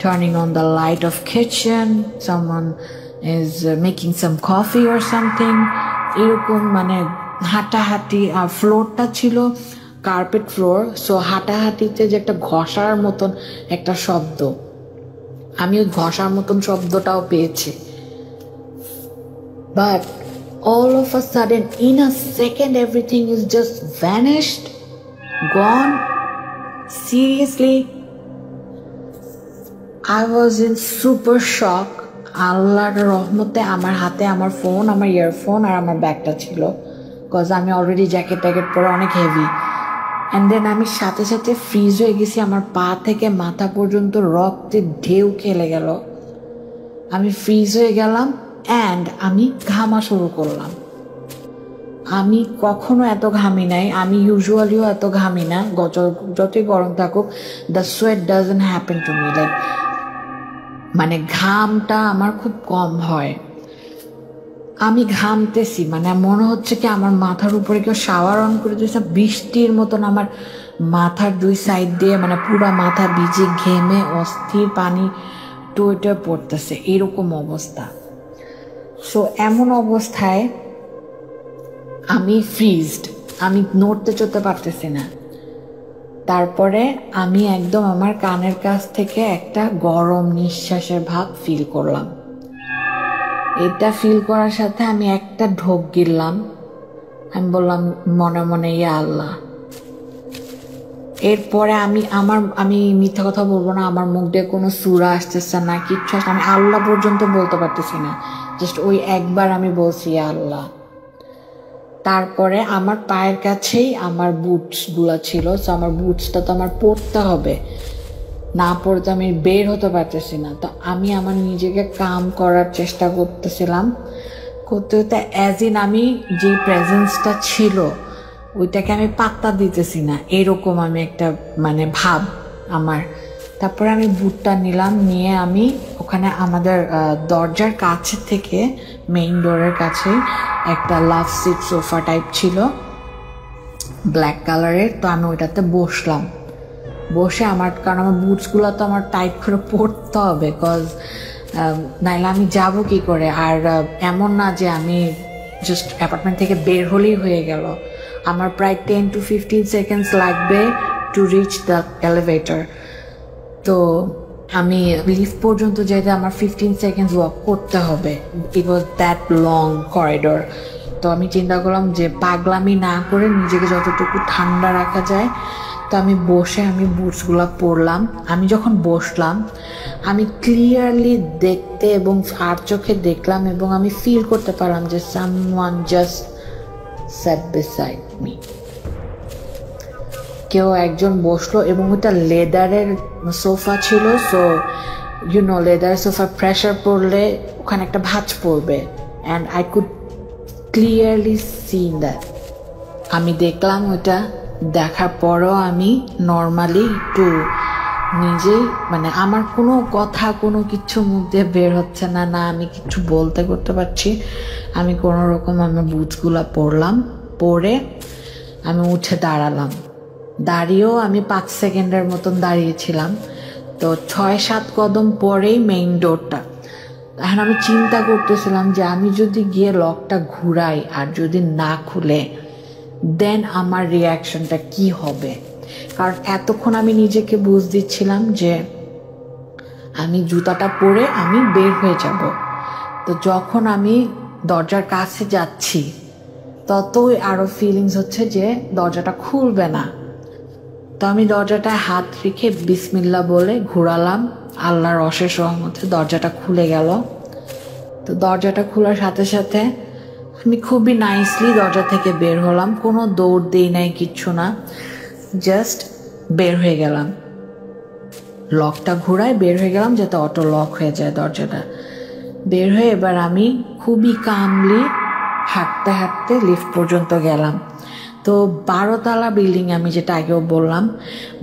turning on the light of kitchen, someone is making some coffee or something, এরকম মানে হাঁটাহাঁটি। আর ফ্লোরটা ছিল কার্পেট ফ্লোর, সো হাঁটাহাঁটিতে যে একটা ঘষার মতন একটা শব্দ, আমি ওই ঘষার মতন শব্দটাও পেয়েছি। But all of a sudden, in a second, everything is just vanished, gone. Seriously, I was in super shock. আল্লাহর রহমতে আমার হাতে আমার ফোন, আমার ইয়ারফোন আর আমার ব্যাগটা ছিল, বিকজ আমি অলরেডি জ্যাকেট ট্যাকেট পরে অনেক হেভি। অ্যান্ড দেন আমি সাথে সাথে ফ্রিজ হয়ে গেছি, আমার পা থেকে মাথা পর্যন্ত রক্তের ঢেউ খেলে গেল। আমি ফ্রিজ হয়ে গেলাম অ্যান্ড আমি ঘামা শুরু করলাম। আমি কখনো এত ঘামি নাই, আমি ইউজুয়ালিও এত ঘামি না, যতই গরম থাকুক। The sweat doesn't happen to me, like মানে ঘামটা আমার খুব কম হয়। আমি ঘামতেছি, মানে মনে হচ্ছে কি আমার মাথার উপরে কেউ শাওয়ার অন করে দিয়েছে, বৃষ্টির মতন আমার মাথার দুই সাইড দিয়ে, মানে পুরা মাথা ভিজে ঘেমে অস্থির পানি টয়ে পড়তেছে, এরকম অবস্থা। সো এমন অবস্থায় আমি ফ্রিজড, আমি নড়তে চড়তে পারতেছি না। তারপরে আমি একদম আমার কানের কাছ থেকে একটা গরম নিঃশ্বাসের ভাব ফিল করলাম। এটা ফিল করার সাথে আমি একটা ঢোক গিললাম। আমি বললাম মনে মনে, ইয়া আল্লাহ। এরপরে আমি মিথ্যা কথা বলবো না, আমার মুখ দিয়ে কোনো সূরা আসতেছে না, কিচ্ছু আসছে, আমি আল্লাহ পর্যন্ত বলতে পারতেছি না, জাস্ট ওই একবার আমি বলছি ইয়া আল্লাহ। তারপরে আমার পায়ের কাছেই আমার বুটসগুলো ছিল, সো আমার বুটসটা তো আমার পরতে হবে, না পড়তে আমি বের হতে পারতেছি না। তো আমি আমার নিজেকে কাম করার চেষ্টা করতেছিলাম, করতে অ্যাজ ইন আমি যে প্রেজেন্সটা ছিল ওইটাকে আমি পাত্তা দিতেছি না, এরকম আমি একটা মানে ভাব আমার। তারপরে আমি বুটটা নিলাম, নিয়ে আমি ওখানে আমাদের দরজার কাছে থেকে মেইন ডোরের কাছে একটা লাভ সিট সোফা টাইপ ছিল ব্ল্যাক কালারের, তো আমি ওইটাতে বসলাম। বসে কারণ আমার বুটসগুলো তো আমার টাইট করে পরতে হবে, বিকজ নাইলে আমি যাব কি করে। আর এমন না যে আমি জাস্ট অ্যাপার্টমেন্ট থেকে বের হলেই হয়ে গেল, আমার প্রায় 10 to 15 seconds লাগবে টু রিচ দ্য এলিভেটর। তো আমি লিফট পর্যন্ত যেতে আমার 15 seconds ওয়াক করতে হবে। ইট ওয়াজ দ্যাট লং করিডোর। তো আমি চিন্তা করলাম যে পাগলামি না করে নিজেকে যতটুকু ঠান্ডা রাখা যায়, তো আমি বসে আমি বুটসগুলো পরলাম। আমি যখন বসলাম আমি ক্লিয়ারলি দেখতে এবং আর চোখে দেখলাম এবং আমি ফিল করতে পারলাম যে someone just sat beside me, কেউ একজন বসলো, এবং ওটা লেদারের সোফা ছিল। সো লেদার সোফা প্রেশার পড়লে ওখানে একটা ভাঁজ পড়বে, and I could clearly see that. আমি দেখলাম ওইটা, দেখার পরও আমি নর্মালি একটু নিজেই মানে আমার কোনো কথা কোনো কিছু মুখ দিয়ে বের হচ্ছে না, না আমি কিছু বলতে করতে পারছি। আমি কোনো রকম আমার বুটসগুলো পরলাম, পরে আমি উঠে দাঁড়ালাম। দাঁড়িয়েও আমি 5 সেকেন্ডের মতন দাঁড়িয়েছিলাম। তো 6-7 কদম পরেই মেইন ডোরটা। এখন আমি চিন্তা করতেছিলাম যে আমি যদি গিয়ে লকটা ঘুরাই আর যদি না খুলে, দেন আমার রিয়াকশনটা কি হবে। কারণ এতক্ষণ আমি নিজেকে বুঝ দিচ্ছিলাম যে আমি জুতাটা পরে আমি বের হয়ে যাব। তো যখন আমি দরজার কাছে যাচ্ছি ততই আরও ফিলিংস হচ্ছে যে দরজাটা খুলবে না। তো আমি দরজাটায় হাত রেখে বিসমিল্লাহ বলে ঘোরালাম, আল্লাহর অশেষ রহমতে দরজাটা খুলে গেল। তো দরজাটা খোলার সাথে সাথে আমি খুবই নাইসলি দরজা থেকে বের হলাম, কোনো দৌড় দিই নাই, কিচ্ছু না, জাস্ট বের হয়ে গেলাম। লকটা ঘোরায় বের হয়ে গেলাম যাতে অটো লক হয়ে যায় দরজাটা। বের হয়ে এবার আমি খুবই কামলি হাঁটতে হাঁটতে লিফট পর্যন্ত গেলাম। তো 12তলা বিল্ডিং, আমি যেটা আগেও বললাম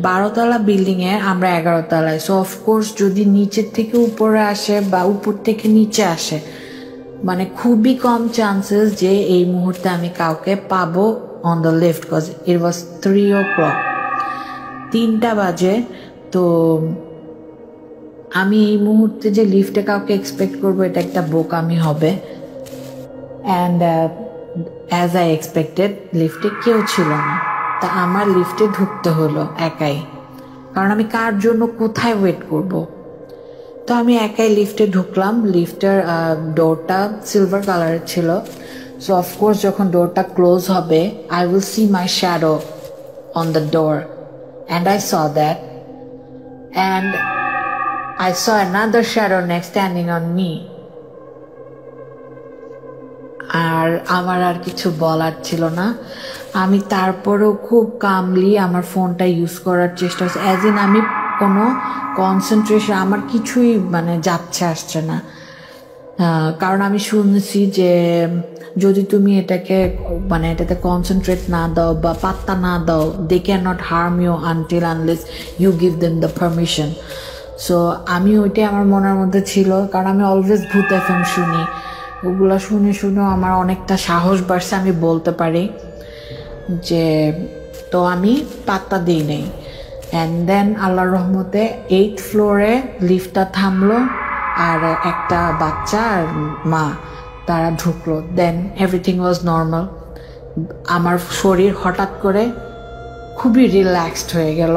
12তলা বিল্ডিংয়ে আমরা 11তলায়। সো অফকোর্স যদি নিচের থেকে উপরে আসে বা উপর থেকে নিচে আসে, মানে খুবই কম চান্সেস যে এই মুহূর্তে আমি কাউকে পাবো on the lift, cause it was 3 o'clock, 3টা বাজে। তো আমি এই মুহূর্তে যে লিফটে কাউকে এক্সপেক্ট করবো এটা একটা বোকামি হবে। অ্যান্ড অ্যাজ আই এক্সপেক্টেড লিফটে কেউ ছিল না। তা আমার লিফটে ঢুকতে হলো একাই, কারণ আমি কার জন্য কোথায় ওয়েট করব। তো আমি একাই লিফটে ঢুকলাম। লিফটের ডোরটা সিলভার কালারের ছিল। সো অফকোর্স যখন ডোরটা ক্লোজ হবে I will see my shadow on the door, and I saw that, and I saw another shadow next standing on me. আর আমার আর কিছু বলার ছিল না। আমি তারপরেও খুব কামলি আমার ফোনটা ইউজ করার চেষ্টা করছি, অ্যাজ ইন আমি কোনো কনসেন্ট্রেশন, আমার কিছুই মানে যাচ্ছে আসছে না। কারণ আমি শুনেছি যে যদি তুমি এটাকে মানে এটাতে কনসেন্ট্রেট না দাও বা পাত্তা না দাও, they can not harm you until unless you give them the permission. So আমি ওইটাই আমার মনের মধ্যে ছিল, কারণ আমি অলওয়েজ ভূত এফএম শুনি। ওগুলো শুনে শুনেও আমার অনেকটা সাহস বাড়ছে, আমি বলতে পারি যে। তো আমি পাত্তা দিই নাই। অ্যান্ড দেন আল্লাহর রহমতে 8th ফ্লোরে লিফটটা থামলো, আর একটা বাচ্চা আর মা তারা ঢুকলো। Then everything was normal. আমার শরীর হঠাৎ করে খুবই রিল্যাক্সড হয়ে গেল।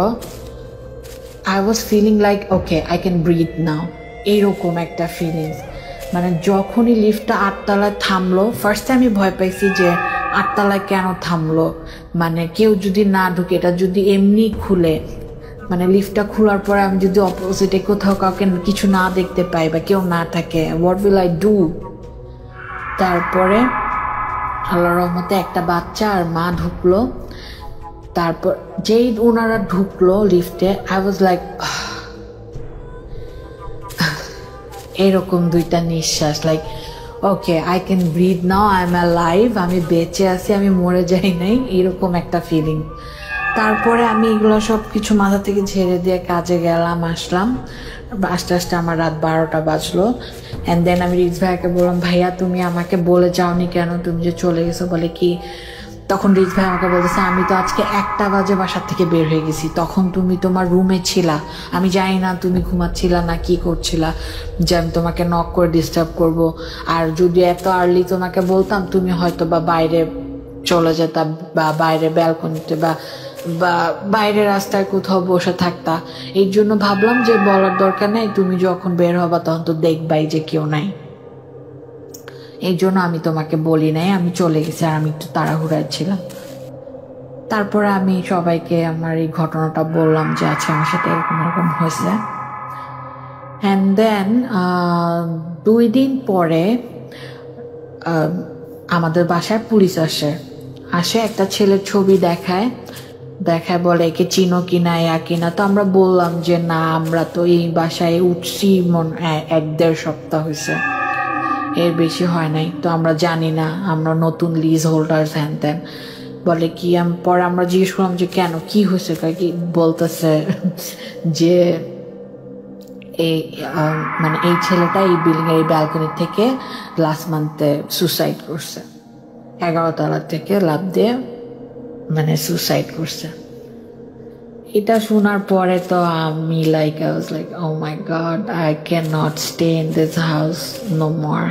I was feeling like okay, I can breathe now. এইরকম একটা ফিলিংস। মানে যখনই লিফটটা 8তলায় থামলো, ফার্স্টে আমি ভয় পাইছি যে 8তলায় কেন থামলো, মানে কেউ যদি না ঢুকে, এটা যদি এমনি খুলে, মানে লিফটটা খোলার পরে আমি যদি অপোজিটে কোথাও কাউকে কিছু না দেখতে পাই বা কেউ না থাকে, হোয়াট উইল আই ডু? তারপরে আল্লাহর রহমতে একটা বাচ্চা আর মা ঢুকলো। তারপর যেই ওনারা ঢুকলো লিফটে, আই ওয়াজ লাইক এরকম 2টা নিঃশ্বাস, like okay I can breathe now, I am alive, আমি বেঁচে আছি, আমি মরে যাই নাই, এরকম একটা ফিলিং। তারপরে আমি এগুলো সব কিছু মাথা থেকে ঝেড়ে দিয়ে কাজে গেলাম, আসলাম। আস্তে আস্তে আমার রাত 12টা বাজলো। অ্যান্ড দেন আমি রিজ ভাইয়াকে বললাম, ভাইয়া তুমি আমাকে বলে যাওনি কেন, তুমি যে চলে গেছো? বলে কি, তখন রিজ ভাই আমাকে বলতেছে আমি তো আজকে 1টা বাজে বাসার থেকে বের হয়ে গেছি, তখন তুমি তোমার রুমে ছিলা, আমি জানি না তুমি ঘুমাচ্ছিলা না কি করছিলা, যে আমি তোমাকে নক করে ডিস্টার্ব করব। আর যদি এত আর্লি তোমাকে বলতাম, তুমি হয়তো বা বাইরে চলে যেতা বা বাইরে ব্যালকনিতে বা বাইরে রাস্তায় কোথাও বসে থাকতা। এই জন্য ভাবলাম যে বলার দরকার নেই, তুমি যখন বের হবা তখন তো দেখবাই যে কেউ নাই, এই জন্য আমি তোমাকে বলি নাই, আমি চলে গেছি, আর আমি একটু তাড়াহুড়ায় ছিলাম। তারপরে আমি সবাইকে আমার এই ঘটনাটা বললাম যে আচ্ছা আমার সাথে এরকম এরকম হয়েছে। অ্যান্ড দেন 2 দিন পরে আমাদের বাসায় পুলিশ আসে একটা ছেলের ছবি দেখায় বলে একে চিনো কিনা কিনা। তো আমরা বললাম যে না, আমরা তো এই বাসায় উঠছি 1-1.5 সপ্তাহ হয়েছে, এর বেশি হয় নাই, তো আমরা জানি না, আমরা নতুন লিজ হোল্ডার্স হ্যান ত্যান। বলে কি, পরে আমরা জিজ্ঞেস করলাম যে কেন, কি হয়েছে? কি বলতেছে যে মানে এই ছেলেটা এই বিল্ডিং এর ব্যালকনি থেকে লাস্ট মান্থে সুসাইড করছে, 11তলা থেকে লাফ দিয়ে মানে সুসাইড করছে। এটা শোনার পরে তো আমি I was like oh my god, I can not stay in this house no more.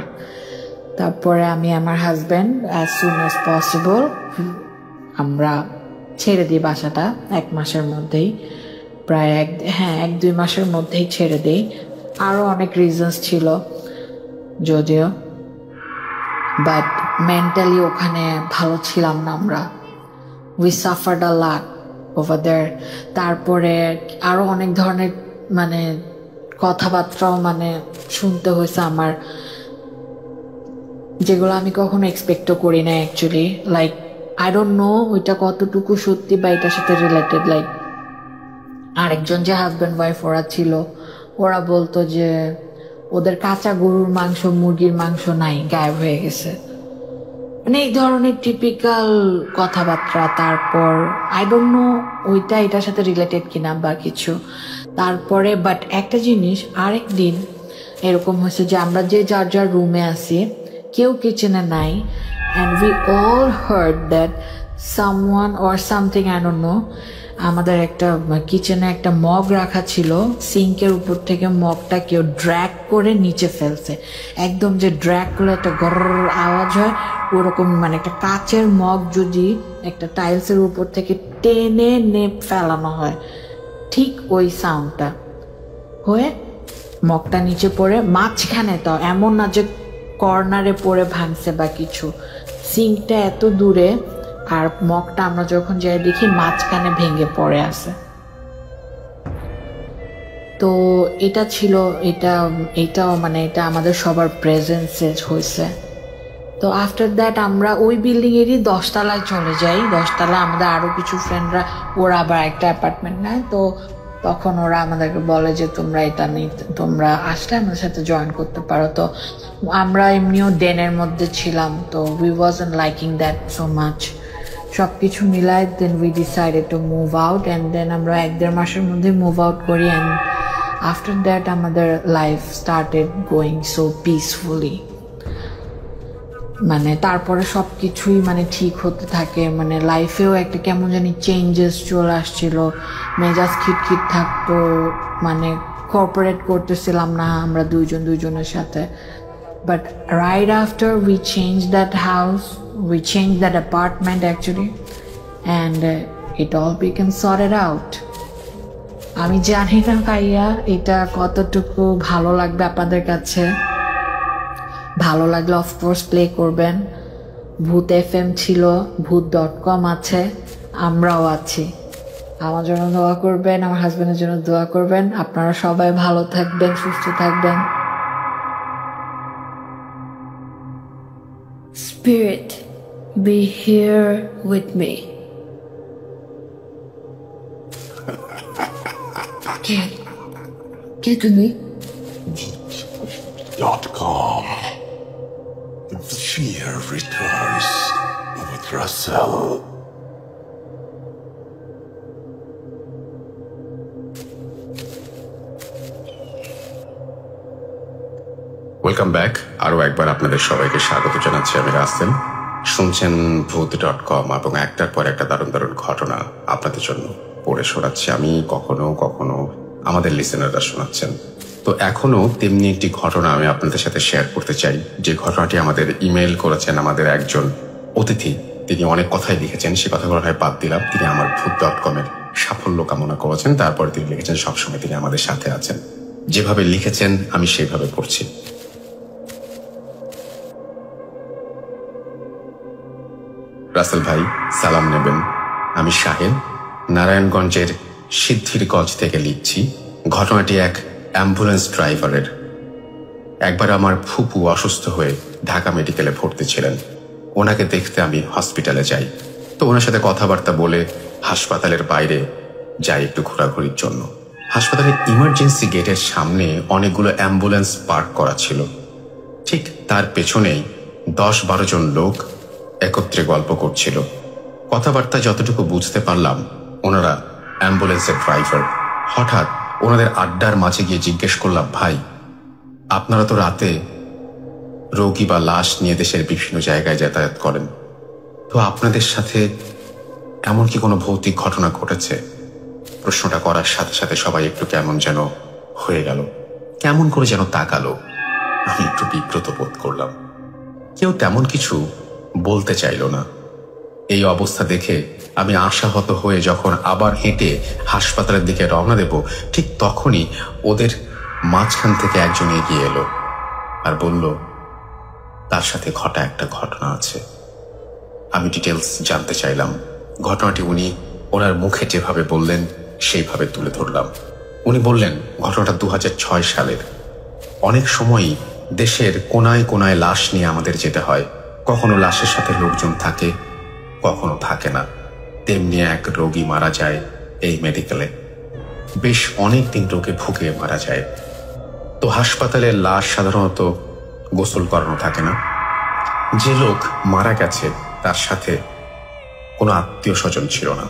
তারপরে আমি আমার husband as soon as possible আমরা ছেড়ে দিই বাসাটা, 1 মাসের মধ্যেই, প্রায় 1-2 মাসের মধ্যেই ছেড়ে দিই। আরও অনেক রিজনস ছিল যদিও, বাট মেন্টালি ওখানে ভালো ছিলাম না আমরা। We suffered a lot over there. তারপরে আরও অনেক ধরনের মানে কথাবার্তাও মানে শুনতে হয়েছে আমার, যেগুলো আমি কখনো এক্সপেক্টও করি না actually. Like I don't know ওইটা কতটুকু সত্যি বা এটার সাথে রিলেটেড। লাইক আরেকজন যে হাজব্যান্ড ওয়াইফ ওরা ছিল, ওরা বলতো যে ওদের কাঁচা গরুর মাংস, মুরগির মাংস নাই, গায়েব হয়ে গেছে। মানে এই ধরনের টিপিক্যাল কথাবার্তা। তারপর আই ডোন্ট নো ওইটা এটার সাথে রিলেটেড কিনা বা কিছু। তারপরে বাট একটা জিনিস, আরেক দিন এরকম হয়েছে যে আমরা যে যার যার রুমে আছি, কেউ কিচেনে নাই, and we all hard that someone or something, I don't know, আমাদের একটা কিচেনে একটা মগ রাখা ছিল, সিঙ্কের উপর থেকে মগটা কেউ ড্র্যাগ করে নিচে ফেলছে। একদম যে ড্র্যাগ করলে একটা গর আওয়াজ হয় ওরকম, মানে একটা কাচের মগ যদি একটা টাইলসের উপর থেকে টেনে ফেলানো হয়, ঠিক ওই সাউন্ডটা হয়ে মগটা নিচে পড়ে মাঝখানে, তো এমন না যে কর্নারে পড়ে ভাঙছে বা কিছু, সিঙ্কটা এত দূরে আর মগটা আমরা যখন যাই দেখি মাঝখানে ভেঙে পড়ে আছে। তো এটা ছিল, এটাও মানে এটা আমাদের সবার প্রেজেন্সে হয়েছে। তো আফটার দ্যাট আমরা ওই বিল্ডিংয়েরই 10 তলায় চলে যাই। 10 তলায় আমাদের আরও কিছু ফ্রেন্ডরা, ওরা আবার একটা অ্যাপার্টমেন্ট নেয়। তো তখন ওরা আমাদেরকে বলে যে তোমরা এটা নিয়ে তোমরা আসলে আমাদের সাথে জয়েন করতে পারো। তো আমরা এমনিও ডেনের মধ্যে ছিলাম, তো we wasn't liking that so much. সব কিছু মিলায় then we decided to move out, and then আমরা 1-1.5 মাসের মধ্যে মুভ আউট করি। অ্যান্ড আফটার দ্যাট আমাদের life started going so peacefully. মানে তারপরে সব কিছুই মানে ঠিক হতে থাকে, মানে লাইফেও একটা কেমন জানি চেঞ্জেস চলে আসছিল, মেজাজ খিটখিট থাকতো, মানে কোঅপারেট করতেছিলাম না আমরা দুইজনের সাথে। But right after we change that house, we change that apartment actually, and it all became sorted out. আমি জানি না ভাইয়া এটা কতটুকু ভালো লাগবে আপনাদের কাছে। ভালো লাগলে অফকোর্স প্লে করবেন। ভূত FM ছিল, ভূত.com আছে, আমরাও আছি। আমার জন্য দোয়া করবেন, আমার হাজবেন্ডের জন্য দোয়া করবেন। আপনারা সবাই ভালো থাকবেন, সুস্থ থাকবেন। Spirit, be here with me. কে তুমি? .com. The fear returns with Russell. Welcome back. আরও একবার আপনাদের সবাইকে স্বাগত জানাচ্ছি। আমি রাসেল। শুনছেন ভূত.com, এবং একটার পর একটা দারুণ দারুণ ঘটনা আপনাদের জন্য পড়ে শোনাচ্ছি আমি, কখনো কখনো আমাদের লিসেনাররা শোনাচ্ছেন। তো এখনো তেমনি একটি ঘটনা আমি আপনাদের সাথে শেয়ার করতে চাই, যে ঘটনাটি আমাদের ইমেল করেছেন আমাদের একজন অতিথি। তিনি অনেক কথাই লিখেছেন, সে কথাগুলো হয় বাদ দিলাম। তিনি আমার ভূত.com-এর সাফল্য কামনা করেছেন, তারপরে তিনি লিখেছেন সবসময় তিনি আমাদের সাথে আছেন। যেভাবে লিখেছেন আমি সেইভাবে পড়ছি। রাসেল ভাই সালাম নেবেন। আমি শাহেদ, নারায়ণগঞ্জের সিদ্ধিরগঞ্জ থেকে লিখছি। ঘটনাটি এক অ্যাম্বুলেন্স ড্রাইভারের। একবার আমার ফুপু অসুস্থ হয়ে ঢাকা মেডিকেলে ভর্তি ছিলেন। ওনাকে দেখতে আমি হসপিটালে যাই। তো ওনার সাথে কথাবার্তা বলে হাসপাতালের বাইরে যাই একটু ঘোরাঘুরির জন্য। হাসপাতালের ইমার্জেন্সি গেটের সামনে অনেকগুলো অ্যাম্বুলেন্স পার্ক করা ছিল। ঠিক তার পেছনেই 10-12 জন লোক একত্রে গল্প করছিল। কথাবার্তা যতটুকু বুঝতে পারলাম ওনারা অ্যাম্বুলেন্সের ড্রাইভার। হঠাৎ ওনাদের আড্ডার মাঝে গিয়ে জিজ্ঞেস করলাম, ভাই আপনারা তো রাতে রোগী বা লাশ নিয়ে দেশের বিভিন্ন জায়গায় যাতায়াত করেন, তো আপনাদের সাথে এমন কি কোনো ভৌতিক ঘটনা ঘটেছে? প্রশ্নটা করার সাথে সাথে সবাই একটু কেমন যেন হয়ে গেল, কেমন করে যেন তাকালো। আমি একটু বিব্রত বোধ করলাম। কেউ তেমন কিছু বলতে চাইল না। এই অবস্থা দেখে আমি আশাহত হয়ে যখন আবার হেঁটে হাসপাতালের দিকে রওনা দেব, ঠিক তখনই ওদের মাঝখান থেকে একজন এগিয়ে এলো আর বলল তার সাথে ঘটা একটা ঘটনা আছে। আমি ডিটেলস জানতে চাইলাম। ঘটনাটি উনি ওনার মুখে যেভাবে বললেন সেইভাবে তুলে ধরলাম। উনি বললেন ঘটনাটা 2006 সালের। অনেক সময়ই দেশের কোনায় কোনায় লাশ নিয়ে আমাদের যেতে হয়। কখনো লাশের সাথে লোকজন থাকে, কখনো থাকে না। তেমনি এক রোগী মারা যায় এই মেডিকেলে। বেশ অনেক দিন রোগে ভুগে মারা যায়। তো হাসপাতালের লাশ সাধারণত গোসল করানো থাকে না, যে লোক মারা গেছে তার সাথে কোনো আত্মীয় স্বজন ছিল না।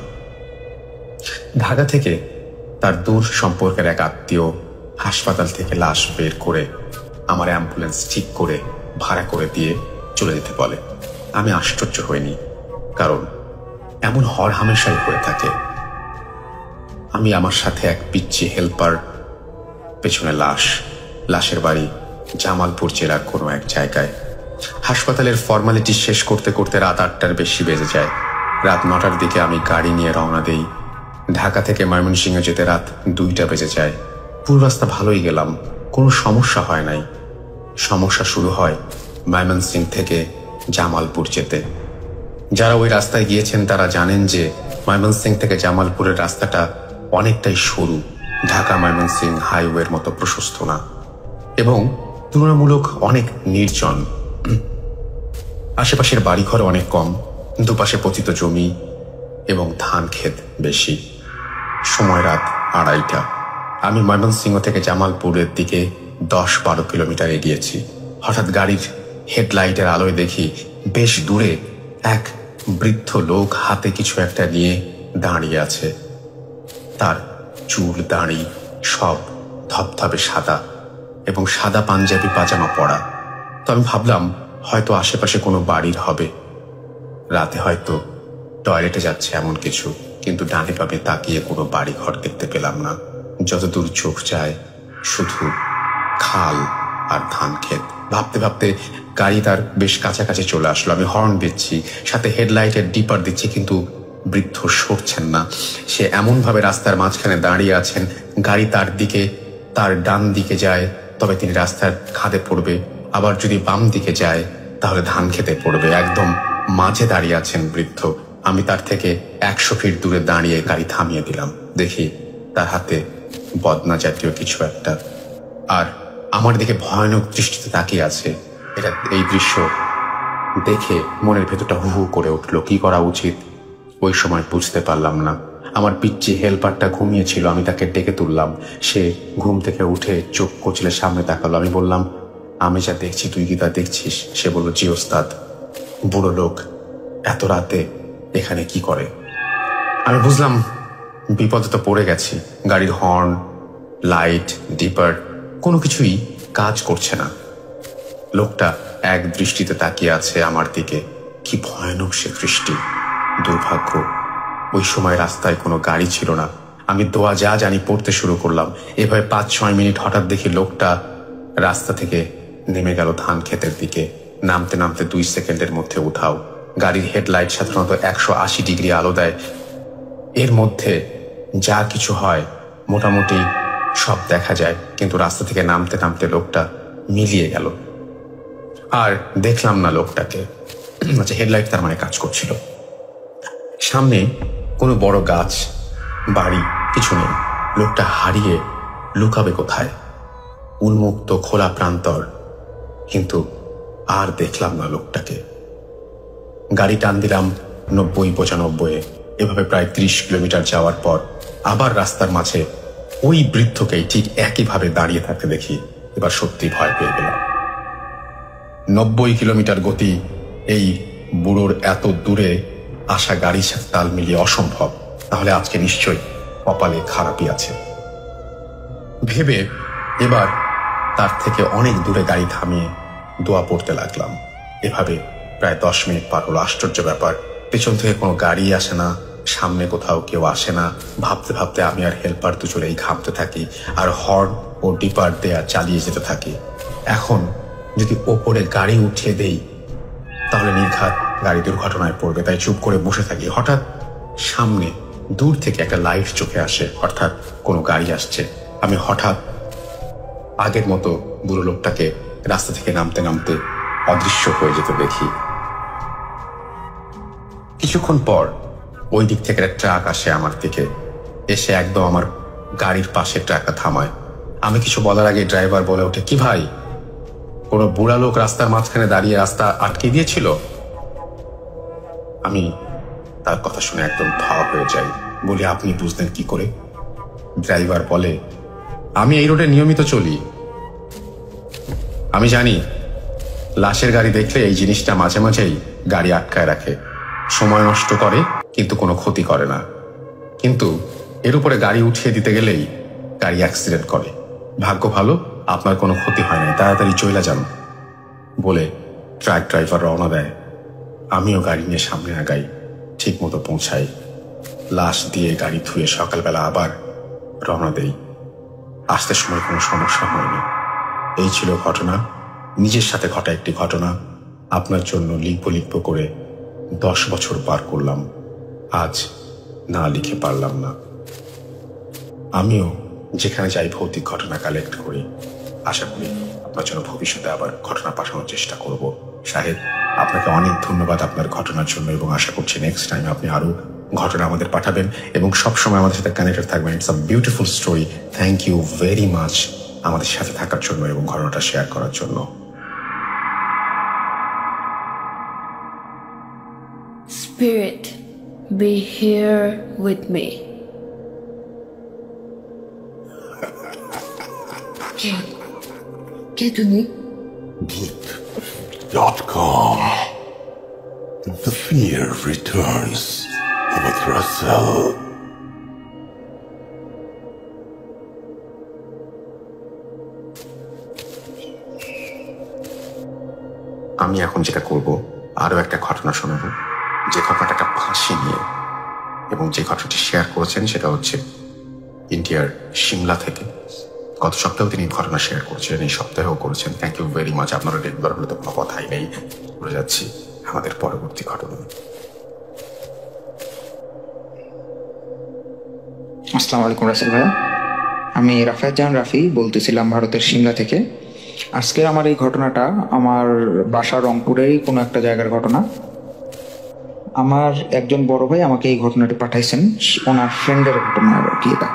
ঢাকা থেকে তার দূর সম্পর্কের এক আত্মীয় হাসপাতাল থেকে লাশ বের করে আমার অ্যাম্বুলেন্স ঠিক করে ভাড়া করে দিয়ে চলে যেতে বলে। আমি আশ্চর্য হইনি, কারণ এমন হরহামেশাই হয়ে থাকে। আমি আমার সাথে এক পিচ্চি হেল্পার, পেছনে লাশের বাড়ি জামালপুর জেলার কোনো এক জায়গায়। হাসপাতালের ফর্মালিটি শেষ করতে করতে রাত 8টার বেশি বেজে যায়। রাত 9টার দিকে আমি গাড়ি নিয়ে রওনা দেই। ঢাকা থেকে ময়মনসিংহ যেতে রাত 2টা বেজে যায়। পুরো রাস্তা ভালোই গেলাম, কোনো সমস্যা হয় নাই। সমস্যা শুরু হয় ময়মনসিংহ থেকে জামালপুর যেতে। যারা ওই রাস্তায় গিয়েছেন তারা জানেন যে ময়মনসিংহ থেকে জামালপুরের রাস্তাটা অনেকটাই সরু, ঢাকা ময়মনসিংহ হাইওয়ের মতো প্রশস্ত না, এবং তুলনামূলক অনেক নির্জন। আশেপাশের বাড়িঘর অনেক কম, দুপাশে পতিত জমি এবং ধান ক্ষেত বেশি। সময় রাত 2:30। আমি ময়মনসিংহ থেকে জামালপুরের দিকে 10-12 কিলোমিটার এগিয়েছি। হঠাৎ গাড়ির হেডলাইটের আলোয় দেখি বেশ দূরে এক বৃদ্ধ লোক হাতে কিছু একটা নিয়ে দাঁড়িয়ে আছে। তার চুল দাঁড়ি সব ধপধপে সাদা এবং সাদা পাঞ্জাবি পাজামা পরা। তো আমি ভাবলাম হয়তো আশেপাশে কোনো বাড়ির হবে, রাতে হয়তো টয়লেটে যাচ্ছে এমন কিছু। কিন্তু ডানে বামে তাকিয়ে কোনো বাড়ি ঘর দেখতে পেলাম না। যতদূর চোখ যায় শুধু খাল আর ধান ক্ষেত। ভাবতে ভাবতে গাড়ি তার বেশ কাছাকাছি চলে আসলো। আমি হর্ন দিচ্ছি, সাথে হেডলাইটের ডিপার দিচ্ছি, কিন্তু বৃদ্ধ সরছেন না। সে এমনভাবে রাস্তার মাঝখানে দাঁড়িয়ে আছেন, গাড়ি তার দিকে, তার ডান দিকে যায় তবে তিনি রাস্তার খাদে পড়বে, আবার যদি বাম দিকে যায় তাহলে ধান খেতে পড়বে। একদম মাঝে দাঁড়িয়ে আছেন বৃদ্ধ। আমি তার থেকে 100 ফিট দূরে দাঁড়িয়ে গাড়ি থামিয়ে দিলাম। দেখি তার হাতে বদনা জাতীয় কিছু একটা, আর আমার দিকে ভয়ানক দৃষ্টিতে তাকিয়ে আছে। এই দৃশ্য দেখে মনের ভেতরটা হু হু করে উঠল। কি করা উচিত ওই সময় বুঝতে পারলাম না। আমার পিচ্চি হেল্পারটা ঘুমিয়েছিল, আমি তাকে ডেকে তুললাম। সে ঘুম থেকে উঠে চোখ কচলে সামনে তাকালো। আমি বললাম, আমি যা দেখছি তুই কি তা দেখছিস? সে বলল, জি ওস্তাদ। বুড়ো লোক এত রাতে এখানে কি করে? আমি বুঝলাম বিপদে তো পড়ে গেছি। গাড়ির হর্ন, লাইট, ডিপার কোনো কিছুই কাজ করছে না। লোকটা এক দৃষ্টিতে তাকিয়ে আছে আমার দিকে। কি ভয়ানক সে দৃষ্টি! দুর্ভাগ্য ওই সময় রাস্তায় কোনো গাড়ি ছিল না। আমি দোয়া যা জানি পড়তে শুরু করলাম। এভাবে 5-6 মিনিট হঠাৎ দেখি লোকটা রাস্তা থেকে নেমে গেল ধান ক্ষেতের দিকে। নামতে নামতে 2 সেকেন্ডের মধ্যে উঠাও। গাড়ির হেডলাইট সাধারণত 180 ডিগ্রি আলো দেয়, এর মধ্যে যা কিছু হয় মোটামুটি সব দেখা যায়। কিন্তু রাস্তা থেকে নামতে নামতে লোকটা মিলিয়ে গেল, আর দেখলাম না লোকটাকে। আচ্ছা, হেডলাইট তার মানে কাজ করছিল। সামনে কোনো বড় গাছ, বাড়ি কিছু নেই। লোকটা হারিয়ে লুকাবে কোথায়? উন্মুক্ত খোলা প্রান্তর, কিন্তু আর দেখলাম না লোকটাকে। গাড়ি টান দিলাম 90-95-এ। এভাবে প্রায় 30 কিলোমিটার যাওয়ার পর আবার রাস্তার মাঝে ওই বৃদ্ধকেই ঠিক একইভাবে দাঁড়িয়ে থাকতে দেখি। এবার সত্যি ভয় পেয়ে গেলাম। 90 কিলোমিটার গতি এই বুড়োর এত দূরে আসা গাড়ির সাথে তাল মিলিয়ে অসম্ভব। তাহলে আজকে নিশ্চয়ই কপালে খারাপই আছে ভেবে এবার তার থেকে অনেক দূরে গাড়ি থামিয়ে দোয়া পড়তে লাগলাম। এভাবে প্রায় 10 মিনিট পার হলো। আশ্চর্য ব্যাপার, পেছন থেকে কোনো গাড়ি আসে না, সামনে কোথাও কেউ আসে না। ভাবতে ভাবতে আমি আর হেল্পার দুজনেই ঘামতে থাকি, আর হর্ন ও ডিপার দেয়া চালিয়ে যেতে থাকি। এখন যদি ওপরে গাড়ি উঠিয়ে দেই তাহলে নির্ঘাত গাড়ি দুর্ঘটনায় পড়বে, তাই চুপ করে বসে থাকি। হঠাৎ সামনে দূর থেকে একটা লাইট চোখে আসে, অর্থাৎ কোনো গাড়ি আসছে। আমি হঠাৎ আগের মতো বুড়ো লোকটাকে রাস্তা থেকে নামতে নামতে অদৃশ্য হয়ে যেতে দেখি। কিছুক্ষণ পর ওই দিক থেকে একটা ট্রাক আসে আমার দিকে, এসে একদম আমার গাড়ির পাশে ট্রাকটা থামায়। আমি কিছু বলার আগে ড্রাইভার বলে ওঠে, কি ভাই, কোনো বুড়া লোক রাস্তার মাঝখানে দাঁড়িয়ে রাস্তা আটকে দিয়েছিল? আমি তার কথা শুনে একদম থা হয়ে যাই। বলি, আপনি বুঝলেন কি করে? ড্রাইভার বলে, আমি এই রোডে নিয়মিত চলি, আমি জানি লাশের গাড়ি দেখলে এই জিনিসটা মাঝে মাঝেই গাড়ি আটকায় রাখে, সময় নষ্ট করে কিন্তু কোনো ক্ষতি করে না। কিন্তু এর উপরে গাড়ি উঠিয়ে দিতে গেলেই গাড়ি অ্যাক্সিডেন্ট করে। ভাগ্য ভালো আপনার কোনো ক্ষতি হয় না, তাড়াতাড়ি চলে যান বলে ট্রাক ড্রাইভার রওনা দেয়। আমিও গাড়ি নিয়ে সামনে আগাই, ঠিক মতো পৌঁছাই। লাশ দিয়ে গাড়ি ধুয়ে সকালবেলা আবার রওনা দেই। আসতে সময় কোনো সমস্যা হয়নি। এই ছিল ঘটনা, নিজের সাথে ঘটা একটি ঘটনা। আপনার জন্য লিখব করে 10 বছর পার করলাম, আজ না লিখে পারলাম না। আমিও যেখানে যাই ভৌতিক ঘটনা কালেক্ট করি। আশা করি আপনার জন্য ভবিষ্যতে আবার ঘটনা পাঠানোর চেষ্টা করব। সাহেব, আপনাকে অনেক ধন্যবাদ আপনার ঘটনার জন্য, এবং আশা করছি নেক্সট টাইম আপনি আরো ঘটনা আমাদের পাঠাবেন এবং সবসময় আমাদের সাথে কানেক্টেড থাকবেন। It's a beautiful story. Thank you very much আমাদের সাথে থাকার জন্য এবং ঘটনাটা শেয়ার করার জন্য। Spirit, be here with me. কে তুমি? Geek.com. The fear returns with Russell. আমি এখন যেটা করব, আরো একটা ঘটনা শোনাবো, যে ঘটনাটা ফাঁসি নিয়ে, এবং যে ঘটনাটি শেয়ার করেছেন সেটা হচ্ছে ইন্ডিয়ার সিমলা থেকে। গত সপ্তাহেও তিনি ঘটনা শেয়ার করেছিলেন, এই সপ্তাহেও করেছেন। Thank you very much. আপনারা রেগুলার হলে তো কোনো কথাই নেই। বলে যাচ্ছি আমাদের পরবর্তী ঘটনা। আসসালামু আলাইকুম রাসেল ভাইয়া, আমি রাফায়েত জাহান রাফি বলতেছিলাম ভারতের সিমলা থেকে। আজকে আমার এই ঘটনাটা আমার বাসা রংপুরেরই কোনো একটা জায়গার ঘটনা। আমার একজন বড় ভাই আমাকে এই ঘটনাটি পাঠাইছেন, ওনার ফ্রেন্ডের ঘটনা আর কি এটা।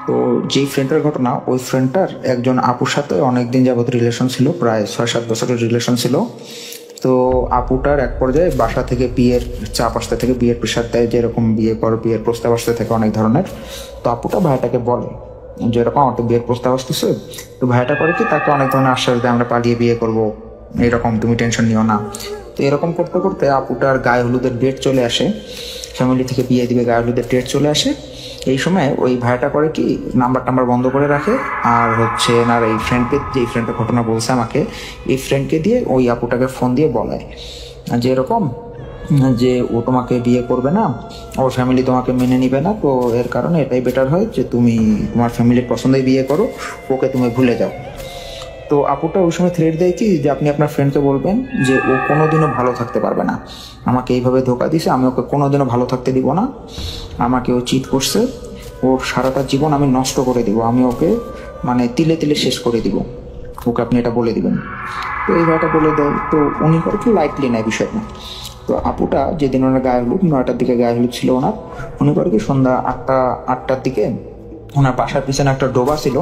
তো যেই ফ্রেন্ডের ঘটনা, ওই ফ্রেন্ডটার একজন আপুর সাথে অনেকদিন যাবত রিলেশন ছিল, প্রায় 6-7 বছরের রিলেশন ছিল। তো আপুটার এক পর্যায়ে বাসা থেকে বিয়ের চাপ আসতে থেকে, বিয়ের প্রেশার দেয়, যেরকম বিয়ে কর, বিয়ের প্রস্তাব আসতে থাকে অনেক ধরনের। তো আপুটা ভাইটাকে বলে যে এরকম আমার তো বিয়ের প্রস্তাব আসতেছে। তো ভাইটা করে কি, তাকে অনেক ধরনের আশ্বাস দেয়, আমরা পালিয়ে বিয়ে করবো, এরকম তুমি টেনশন নিও না। তো এরকম করতে করতে আপুটার গায়ে হলুদের ডেট চলে আসে, ফ্যামিলি থেকে বিয়ে দিবে, গায়ে হলুদের ডেট চলে আসে। এই সময় ওই ভাইটা করে কি, নাম্বার বন্ধ করে রাখে, আর হচ্ছে এনার এই ফ্রেন্ডকে, যে ফ্রেন্ডের ঘটনা বলছে আমাকে, এই ফ্রেন্ডকে দিয়ে ওই আপুটাকে ফোন দিয়ে বলায় যে এরকম যে ও তোমাকে বিয়ে করবে না, ওর ফ্যামিলি তোমাকে মেনে নিবে না, তো এর কারণে এটাই বেটার হয় যে তুমি তোমার ফ্যামিলির পছন্দই বিয়ে করো, ওকে তুমি ভুলে যাও। তো আপুটা ওই সময় থ্রেট দেয় কি, যে আপনি আপনার ফ্রেন্ডকে বলবেন যে ও কোনোদিনও ভালো থাকতে পারবে না, আমাকে এইভাবে ধোকা দিছে, আমি ওকে কোনোদিনও ভালো থাকতে দিব না, আমাকে ও চিট করছে, ওর সারাটা জীবন আমি নষ্ট করে দিব, আমি ওকে মানে তিলে তিলে শেষ করে দিব, ওকে আপনি এটা বলে দিবেন। তো এই ভাইটা বলে দেয়। তো উনি করে কি লাইটলি নেয় বিষয়টা। তো আপুটা যেদিন ওনার গায়ে হলুদ, 9টার দিকে গায়ে হলুদ ছিল ওনার, উনি করে কি সন্ধ্যা 8টার দিকে ওনার বাসার পিছনে একটা ডোবা ছিল,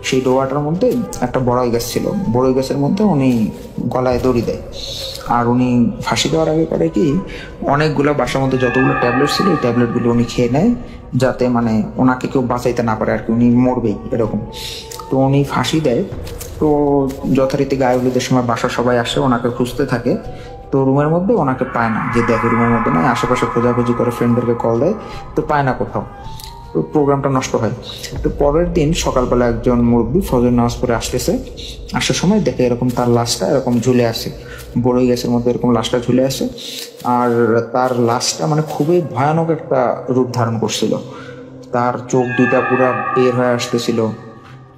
সেই ডোবাটার মধ্যে একটা বড়ই গাছ ছিল, বড়ই গাছের মধ্যে উনি গলায় দড়ি দেয়। আর উনি ফাঁসি দেওয়ার আগে করে কি, অনেকগুলো বাসার মধ্যে যতগুলো ট্যাবলেট ছিল এই ট্যাবলেটগুলো উনি খেয়ে নেয়, যাতে মানে ওনাকে কেউ বাঁচাইতে না পারে আর কি, উনি মরবেই এরকম। তো উনি ফাঁসি দেয়। তো যথারীতি গায়ে হলুদের সময় বাসার সবাই আসে, ওনাকে খুঁজতে থাকে। তো রুমের মধ্যে ওনাকে পায় না, যে দেখে রুমের মধ্যে নয়, আশেপাশে খোঁজাখুঁজি করে, ফ্রেন্ডদেরকে কল দেয়, তো পায় না কোথাও। তো প্রোগ্রামটা নষ্ট হয়। তো পরের দিন সকালবেলা একজন মুরব্বী ফজর নামাজ পড়ে আসতেছে, আসার সময় দেখে এরকম তার লাশটা এরকম ঝুলে আসে, বড়ই গাছের মধ্যে এরকম লাশটা ঝুলে আসে। আর তার লাশটা মানে খুবই ভয়ানক একটা রূপ ধারণ করছিল। তার চোখ দুটা পুরা বের হয়ে আসতেছিল,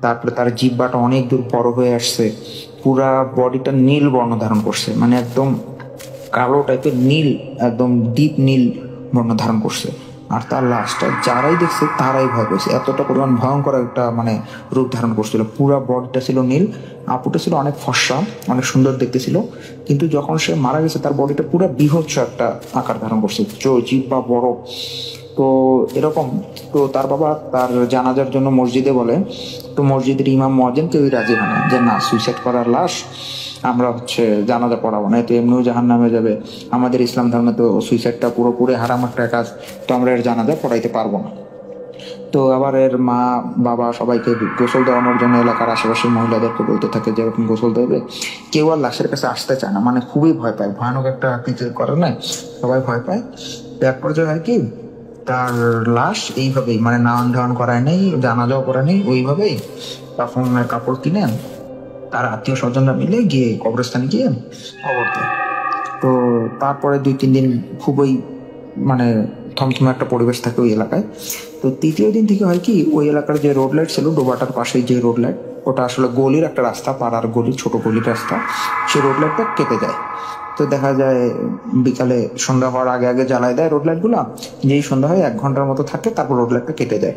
তারপরে তার জিহ্বাটা অনেক দূর বড় হয়ে আসছে, পুরা বডিটা নীল বর্ণ ধারণ করছে, মানে একদম কালো টাইপের নীল, একদম ডিপ নীল বর্ণ ধারণ করছে। আর তার লাশটা যারাই দেখছে তারাই ভয় পেয়েছে, এতটা পরিমাণ ভয়ঙ্কর একটা মানে রূপ ধারণ করছিল। পুরা বডিটা ছিল নীল, আপুটা ছিল অনেক ফর্সা, অনেক সুন্দর দেখতে ছিল, কিন্তু যখন সে মারা গেছে তার বডিটা পুরো বীভৎস একটা আকার ধারণ করছে, জিহ্বা বড়। তো এরকম। তো তার বাবা তার জানাজার জন্য মসজিদে বলে, তো মসজিদের ইমাম মুয়াজ্জিন কেউই রাজি হয় না, যে না, সুইসাইড করার লাশ আমরা জানাজা পড়াবো না, এতে এমনিও জাহান্নামে যাবে, আমাদের ইসলাম ধর্মে তো সুইসাইডটা পুরোপুরি হারাম একটা কাজ, তো আমরা এর জানাজা পড়াইতে পারবো না। তো আবার এর মা বাবা সবাইকে গোসল দেওয়ানোর জন্য এলাকার আশেপাশের মহিলাদেরকে বলতে থাকে যে এরকম গোসল দেবে। কেউ আর লাশের কাছে আসতে চায় না, মানে খুবই ভয় পায়, ভয়ানক একটা কিছু করে না, সবাই ভয় পায়। এক পর্যায়ে হয় কি, তার লাশ এইভাবেই মানে নাওয়ান ধাওয়ান করায় নেই, জানাজাও করা নেই, ওইভাবেই কাফনের কাপড় কিনে তার আত্মীয় স্বজনরা মিলে গিয়ে কবরস্থানে গিয়ে কবর দেয়। তো তারপরে 2-3 দিন খুবই মানে থমথমে একটা পরিবেশ থাকে ওই এলাকায়। তো তৃতীয় দিন থেকে হয় কি, ওই এলাকার যে রোড লাইট ছিল, ডোবাটার পাশেই যে রোড লাইট, ওটা আসলে গলির একটা রাস্তা, পাড়ার গলি, ছোট গলির রাস্তা, সেই রোড লাইটটা কেটে যায়। তো দেখা যায় বিকালে সন্ধ্যা হওয়ার আগে আগে জ্বালায় দেয় রোড লাইটগুলো, যেই সন্ধ্যা হয় 1 ঘন্টার মতো থাকে, তারপর রোড লাইটটা কেটে দেয়।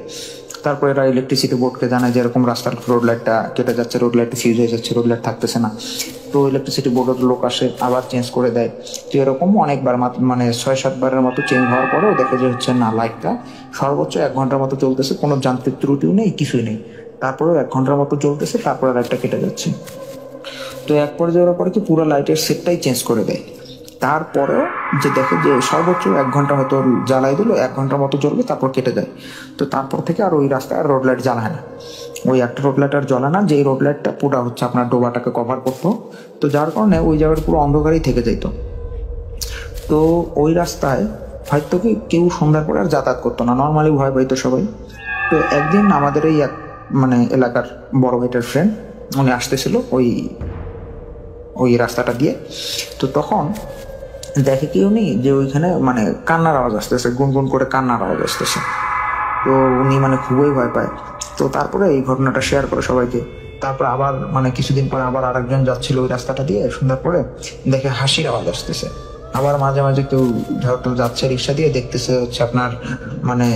তারপর এরা ইলেকট্রিসিটি বোর্ডকে জানায় যে এরকম রাস্তার রোড লাইটটা কেটে যাচ্ছে, রোড লাইটটা ফিউজ হয়ে যাচ্ছে, রোড লাইট থাকতেছে না। তো ইলেকট্রিসিটি বোর্ডের লোক আসে, আবার চেঞ্জ করে দেয়। তো এরকম অনেকবার, মানে 6-7 বারের মতো চেঞ্জ হওয়ার পরেও দেখে যে হচ্ছে না, লাইটটা সর্বোচ্চ 1 ঘন্টার মতো চলতেছে, কোনো যান্ত্রিক ত্রুটিও নেই, কিছুই নেই। তারপরেও 1 ঘন্টার মতো চলতেছে, তারপরে লাইটটা কেটে যাচ্ছে। তো এক পর্যায়ে ওরা পরে কি পুরো লাইটের সেটটাই চেঞ্জ করে দেয়। তারপরেও যে দেখে যে সর্বোচ্চ 1 ঘন্টা হয়তো জ্বালাই দিল, 1 ঘন্টার মতো জ্বলবে, তারপর কেটে যায়। তো তারপর থেকে আর ওই রাস্তায় আর রোড লাইট জ্বালায় না, ওই একটা রোড লাইট আর জ্বলে না, যেই রোড লাইটটা পুরো হচ্ছে আপনার ডোবাটাকে কভার করতো। তো যার কারণে ওই জায়গাটা পুরো অন্ধকারই থেকে যেত। তো ওই রাস্তায় হয়তো কি কেউ সন্ধ্যার পরে আর যাতায়াত করতো না, নর্মালি ভয় পাইতো সবাই। তো একদিন আমাদের এই মানে এলাকার বড় ভাইটার ফ্রেন্ড, উনি আসতেছিল ওই রাস্তাটা দিয়ে। তো তখন দেখে কি উনি যে ওইখানে মানে কান্নার আওয়াজ আসতেছে, গুনগুন করে কান্নার আওয়াজ আসতেছে। তো উনি মানে খুবই ভয় পায়। তো তারপরে এই ঘটনাটা শেয়ার করে সবাইকে। তারপর আবার মানে কিছুদিন পরে আবার আরেকজন যাচ্ছিল ওই রাস্তাটা দিয়ে, সন্ধ্যার পরে দেখে হাসির আওয়াজ আসতেছে। আবার মাঝে মাঝে কেউ হয়তো যাচ্ছে রিক্সা দিয়ে, দেখতেছে হচ্ছে আপনার মানে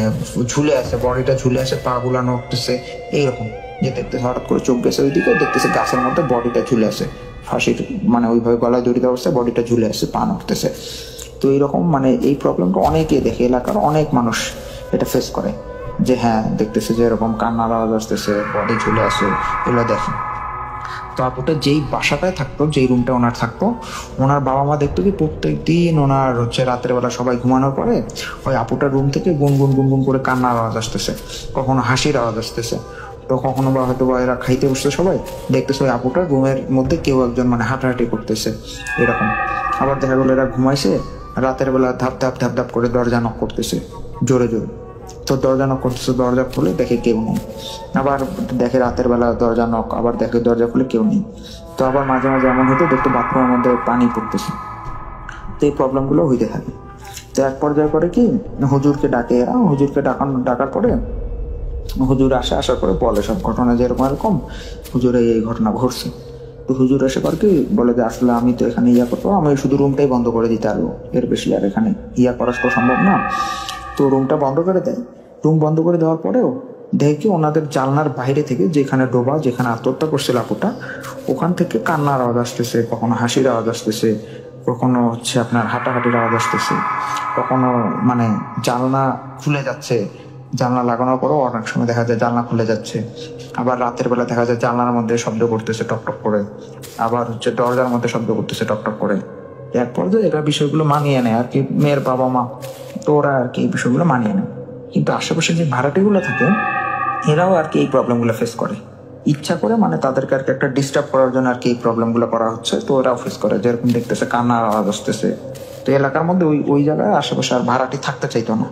ঝুলে আছে, বডিটা ঝুলে আছে, পা গুলা নড়তেছে, এইরকম যে দেখতেছে। হঠাৎ করে চোখ গেছে ওইদিকে, দেখতেছে গাছের মধ্যে বডিটা ঝুলে আছে, ফাঁসির মানে ওইভাবে গলায় জড়িত অবস্থায় বডিটা ঝুলে আছে, পা নড়তেছে। তো এইরকম মানে এই প্রবলেমটা অনেকে দেখে, এলাকার অনেক মানুষ এটা ফেস করে, যে হ্যাঁ দেখতেছে যে এরকম কান্নার আওয়াজ আসতেছে, বডি ঝুলে আছে, এগুলো দেখে। তো আপুটা যেই বাসাটায় থাকতো, যেই রুমটা ওনার থাকতো, ওনার বাবা মা দেখতো কি প্রত্যেক দিন ওনার হচ্ছে রাতের বেলা সবাই ঘুমানোর পরে ওই আপুটার রুম থেকে গুনগুন গুনগুন করে কান্নার আওয়াজ আসতেছে, কখনো হাসির আওয়াজ আসতেছে। তো কখনো বা হয়তো বা এরা খাইতে বসতে সবাই দেখতেছে ওই আপুটার রুমের মধ্যে কেউ একজন মানে হাঁটাহাঁটি করতেছে, এরকম। আবার দেখা গেলো এরা ঘুমাইছে, রাতের বেলা ধাপ ধাপ ধাপ ধাপ করে দরজা নক করতেছে জোরে জোরে। তো দরজা নক করতেছে, দরজা খুলে দেখে কেউ নেই। আবার দেখে রাতের বেলা দরজা নক, আবার দেখে দরজা খুলে কেউ নেই। তো আবার মাঝে মাঝে এমন হতো দেখতো বাথরুমের মধ্যে পানি পড়তেছে। তো এই প্রবলেমগুলো হইতে থাকে। তো এক পর্যায়ে করে কি হুজুরকে ডাকে, এরা হুজুরকে ডাকার পরে হুজুর আসার পরে বলে সব ঘটনা, যে এরকম এরকম হুজুরে এই ঘটনা ঘটছে। তো হুজুর এসে পর কি বলে যে আসলে আমি তো এখানে করবো, আমি শুধু রুমটাই বন্ধ করে দিতে পারবো, এর বেশি আর এখানে করা তো সম্ভব না। তো রুমটা বন্ধ করে দেয়। রুম বন্ধ করে দেওয়ার পরেও দেখি ওনাদের জানলার বাইরে থেকে, যেখানে ডোবা, যেখানে আত্মহত্যা করছিল আপুটা, ওখান থেকে কান্নার আওয়াজ আসতেছে, কখনো হাসির আওয়াজ আসতেছে, কখনো হচ্ছে আপনার হাঁটাহাঁটির আওয়াজ আসতেছে, কখনো মানে জানলা খুলে যাচ্ছে, জানলা লাগানোর পরেও অনেক সময় দেখা যায় জানলা খুলে যাচ্ছে। আবার রাতের বেলা দেখা যায় জানলার মধ্যে শব্দ করতেছে টকটক করে, আবার হচ্ছে দরজার মধ্যে শব্দ করতেছে টকটক করে। এক পর্যায়ে এরা বিষয়গুলো মানিয়ে নেয় আর কি, মেয়ের বাবা মা, তো ওরা আর কি এই বিষয়গুলো মানিয়ে নেয়। কিন্তু আশেপাশে যে ভাড়াটিগুলো থাকে এরাও আর কি এই প্রবলেমগুলো ফেস করে, ইচ্ছা করে, মানে তাদেরকে আর কি একটা ডিস্টার্ব করার জন্য আর কি এই প্রবলেমগুলো করা হচ্ছে। তো ওরাও ফেস করে, যেরকম দেখতেছে কান্নার আওয়াজ আসতেছে। তো এলাকার মধ্যে ওই জায়গায় আশেপাশে আর ভাড়াটি থাকতে চাইতো না,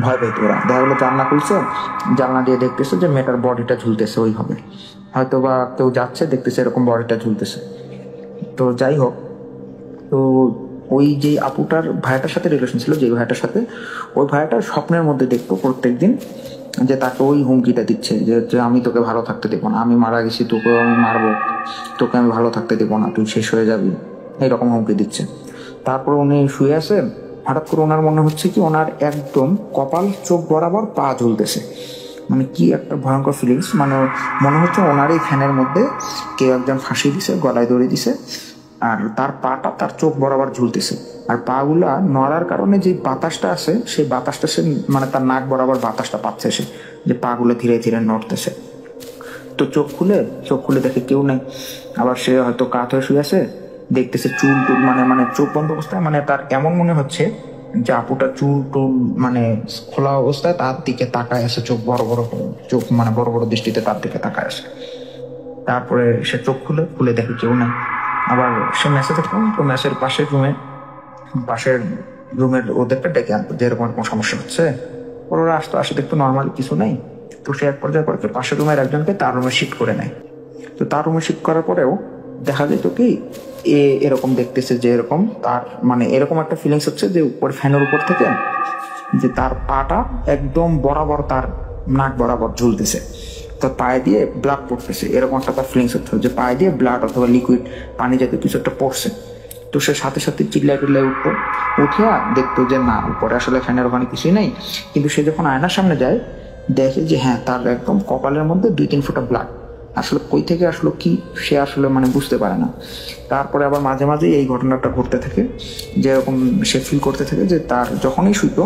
ভয় পেত ওরা। দেখা গেলো জানলা খুলছে, জানলা দিয়ে দেখতেছে যে মেয়েটার বডিটা ঝুলতেছে ওইভাবে, হয়তো বা কেউ যাচ্ছে দেখতেছে এরকম বডিটা ঝুলতেছে। তো যাই হোক, তো ওই যে আপুটার ভাইয়াটার সাথে রিলেশন ছিল, যে ভাইয়াটার সাথে, ওই ভাইয়াটার স্বপ্নের মধ্যে দেখতো প্রত্যেকদিন যে তাকে ওই হুমকিটা দিচ্ছে যে আমি তোকে ভালো থাকতে দেবো না, আমি মারা গেছি, তোকেও আমি মারবো, তোকে আমি ভালো থাকতে দেবো না, তুই শেষ হয়ে যাবি, এইরকম হুমকি দিচ্ছে। তারপর উনি শুয়ে আছে, হঠাৎ করে ওনার মনে হচ্ছে কি ওনার একদম কপাল চোখ বরাবর পা ঝুলতেছে। মানে কি একটা ভয়ঙ্কর ফিলিংস, মানে মনে হচ্ছে ওনার এই ফ্যানের মধ্যে কেউ একজন ফাঁসি দিছে, গলায় দড়ি দিছে, আর তার পাটা তার চোখ বরাবর ঝুলতেছে। আর পা গুলা নড়ার কারণে যে বাতাসটা আছে, সেই বাতাসটা সে মানে তার নাক বরাবর বাতাসটা পাচ্ছে সে, যে পা গুলো ধীরে ধীরে নড়তেছে। তো চোখ খুলে দেখে কেউ নেই। আবার সে হয়তো কাত হয়ে শুয়ে আছে, দেখতেছে চুল টুল মানে চোখ বন্ধ অবস্থায়, মানে তার এমন মনে হচ্ছে যে আপুটা চুল টুল মানে খোলা অবস্থায় তার দিকে তাকায় আছে, চোখ বড় বড় করে, চোখ মানে বড় বড় দৃষ্টিতে তার দিকে তাকায় আছে। তারপরে সে চোখ খুলে দেখে কেউ নাই। আবার সে মেসে থাকতো, তো মেসের পাশের রুমের ওদেরকে ডেকে আনতো যে এরকম কোনো সমস্যা হচ্ছে। ওরা আসে দেখতো নর্মালি কিছু নেই। তো সে এক পর্যায়ে করে পাশের রুমের একজনকে তার রুমে শিফট করে নেয়। তো তার রুমে শিফট করার পরেও দেখা যেত কি এরকম দেখতেছে যে এরকম তার মানে এরকম একটা ফিলিংস হচ্ছে যে উপর ফ্যানের উপর থেকে যে তার পাটা একদম বরাবর তার নাক বরাবর ঝুলতেছে, তো পায়ে দিয়ে ব্লাড পড়তেছে, এরকম একটা তার ফিলিংস হচ্ছে যে পায়ে দিয়ে ব্লাড অথবা লিকুইড পানি জাতীয় কিছু একটা পড়ছে। তো সে সাথে সাথে চিল্লাই উঠতো, উঠিয়া দেখতো যে না উপরে আসলে ফ্যানের ওখানে কিছুই নেই। কিন্তু সে যখন আয়নার সামনে যায় দেখে যে হ্যাঁ তার একদম কপালের মধ্যে 2-3 ফোঁটা ব্লাড। আসলে কই থেকে আসলো কি সে আসলে মানে বুঝতে পারে না। তারপরে আবার মাঝে মাঝে এই ঘটনাটা ঘটতে থাকে, যেরকম সে ফিল করতে থাকে যে তার যখনই শুইতো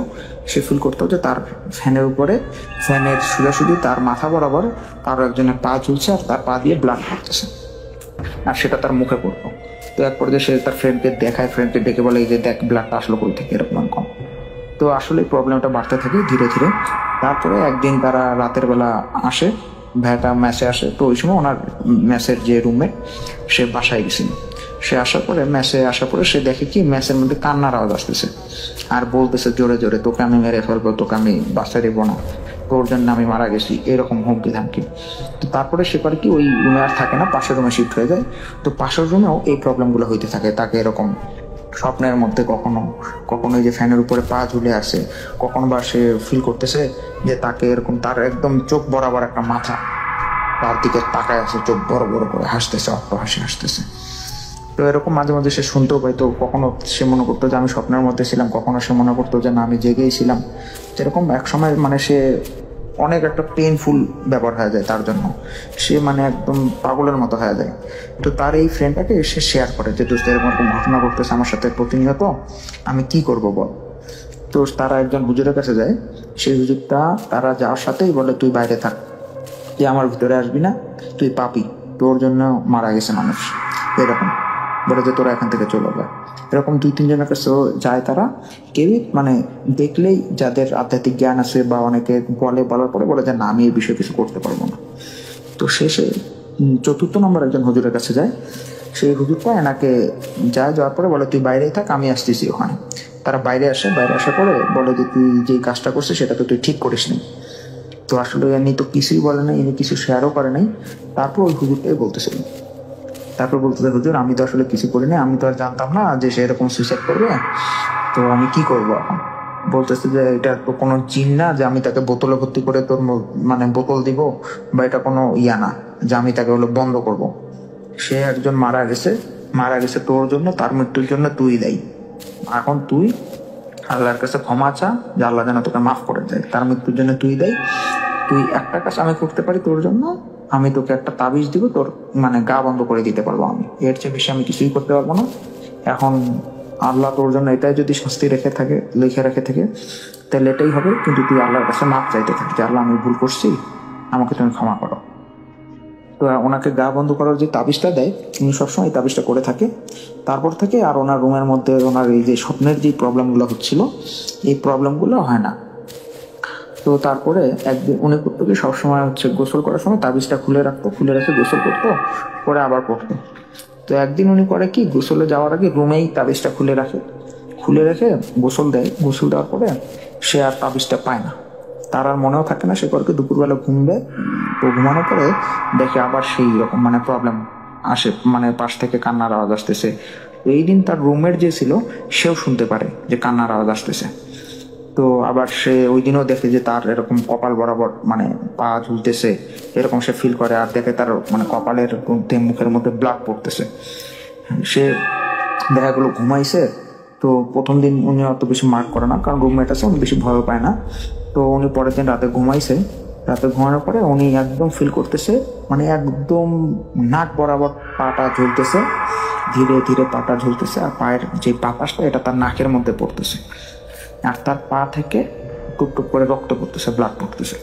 সে ফিল করতো যে তার ফ্যানের উপরে ফ্যানের সোজাসুজি তার মাথা বরাবর কারো একজনের পা ঝুলছে আর তার পা দিয়ে ব্লাড পড়তেছে, আর সেটা তার মুখে পড়তো। তো এক পর্যায়ে সে তার ফ্রেন্ডকে দেখায়, ফ্রেন্ডকে ডেকে বলে যে দেখ ব্লাডটা আসলো কই থেকে এরকম কম। তো আসলে প্রবলেমটা বাড়তে থাকে ধীরে ধীরে। তারপরে একদিন তারা রাতের বেলা আসে, ভাইয়াটা ম্যাচে আসে। তো ওই সময় ওনার ম্যাচের যে রুমমেট সে বাসায় গেছিল। সে আসার পরে ম্যাচে আসার পরে সে দেখে কি ম্যাচের মধ্যে কান্নার আওয়াজ আসতেছে আর বলতেছে জোরে জোরে তোকে আমি মেরে ফেলবো, তোকে আমি বাঁচা দেবো না, তোর জন্য আমি মারা গেছি, এরকম হুমকি ধামকি। তো তারপরে সে করে কি ওই রুমে আর থাকে না, পাশের রুমে শিফট হয়ে যায়। তো পাশের রুমেও এই প্রবলেমগুলো হইতে থাকে। তাকে এরকম স্বপ্নের মধ্যে কখনো কখনো যে ফ্যানের উপরে পা ঝুলে আসে, কখনো বা সে ফিল করতেছে যে তাকে এরকম তার একদম চোখ বরাবর একটা মাথা তার দিকে তাকায় আছে, চোখ বড় বড় করে হাসতেছে, হাসি হাসতেছে। তো এরকম মাঝে মাঝে সে শুনতেও পাইতো। কখনো সে মনে করতো যে আমি স্বপ্নের মধ্যে ছিলাম, কখনো সে মনে করতো যে না আমি জেগেই ছিলাম। যেরকম এক সময় মানে সে অনেক একটা পেইনফুল ব্যাপার হয়ে যায় তার জন্য, সে মানে একদম পাগলের মতো হয়ে যায়। তো তার এই ফ্রেন্ডটাকে সে শেয়ার করে যে দোস্ত এরকম ঘটনা ঘটতেছে আমার সাথে প্রতিনিয়ত, আমি কি করব বল। তো তারা একজন হুজুরের কাছে যায়। সেই হুজুরটা তারা যাওয়ার সাথেই বলে তুই বাইরে থাক, তুই আমার ভিতরে আসবি না, তুই পাপি, তোর জন্য মারা গেছে মানুষ, এরকম বলে যে তোরা এখান থেকে চলে যায়। এরকম 2-3 জনের কাছে যায় তারা। কেউই মানে দেখলেই যাদের আধ্যাত্মিক জ্ঞান আছে বা অনেকে বলার পরে বলে যে না আমি এই বিষয়ে কিছু করতে পারবো না। তো শেষে 4th নম্বর একজন হুজুরের কাছে যায়। সেই হুজুরটা এনাকে যাওয়ার পরে বলে তুই বাইরেই থাক, আমি আসতেছি ওখানে। তারা বাইরে আসার পরে বলে যে তুই যে কাজটা করছিস সেটা তো তুই ঠিক করিস নি। তো আসলে ইনি তো কিছুই বলে নাই, ইনি কিছু শেয়ারও করে নাই। তারপর ওই হুজুরটাই বলতেছিল, তারপর বলতেছে হুজুর আমি তো আসলে কিছু করিনি, আমি তো আর জানতাম না যে সে এরকম সুইসাইড করবে, তো আমি কি করবো এখন। বলতেছে যে এটা তো কোনো জিন না যে আমি তাকে বোতলে ভর্তি করে তোর মানে বোতল দিব, বা এটা কোনো ইয়া না যে আমি তাকে হলো বন্ধ করব। সে একজন মারা গেছে তোর জন্য, তার মৃত্যুর জন্য তুই দায়ী। এখন তুই আল্লাহর কাছে ক্ষমা চা যে আল্লাহ যেন তোকে মাফ করে দেয়, তার মৃত্যুর জন্য তুই দায়ী। তুই একটা কাজ আমি করতে পারি তোর জন্য, আমি তোকে একটা তাবিজ দিব, তোর মানে গা বন্ধ করে দিতে পারবো, আমি এর চেয়ে বেশি আমি কিছুই করতে পারবো না। এখন আল্লাহ তোর জন্য এটাই যদি শাস্তি লিখে রেখে থাকে তাহলে এটাই হবে, কিন্তু তুই আল্লাহর কাছে মাপ চাইতে থাকি যে আল্লাহ আমি ভুল করছি, আমাকে তুমি ক্ষমা করো। তো ওনাকে গা বন্ধ করার যে তাবিজটা দেয় উনি সবসময় এই তাবিজটা করে থাকে। তারপর থেকে আর ওনার রুমের মধ্যে ওনার এই যে স্বপ্নের যে প্রবলেমগুলো হচ্ছিল এই প্রবলেমগুলো হয় না। তো তারপরে একদিন উনি করতো কি সবসময় হচ্ছে গোসল করার সময় তাবিজটা খুলে রেখে গোসল করতো, পরে আবার পড়তো। তো একদিন উনি করে কি গোসলে যাওয়ার আগে রুমেই তাবিজটা খুলে রেখে গোসল দেওয়ার পরে সে আর তাবিজটা পায় না, তার আর মনেও থাকে না। সে করে দুপুরবেলা ঘুমবে, তো ঘুমানোর পরে দেখে আবার সেই রকম মানে প্রবলেম আসে, মানে পাশ থেকে কান্নার আওয়াজ আসতেছে। এই দিন তার রুমমেট যে ছিল সেও শুনতে পারে যে কান্নার আওয়াজ আসতেছে। তো আবার সে ওই দিনও দেখে যে তার এরকম কপাল বরাবর মানে পা ঝুলতেছে, এরকম সে ফিল করে। আর দেখে তার মানে কপালের মধ্যে মুখের মধ্যে ব্লাড পড়তেছে। সে দেখা গেলো ঘুমাইছে। তো প্রথম দিন উনি অত বেশি মার্ক করে না, কারণ রুমমেট আছে, উনি বেশি ভয় পায় না। তো উনি পরের দিন রাতে ঘুমানোর পরে উনি একদম ফিল করতেছে মানে একদম নাক বরাবর পাটা ঝুলতেছে, ধীরে ধীরে পাটা ঝুলতেছে, আর পায়ের যে বাতাসটা এটা তার নাকের মধ্যে পড়তেছে, আর তার পা থেকে টুকটুক করে রক্ত পড়তেছে, ব্লাড পড়তেছে।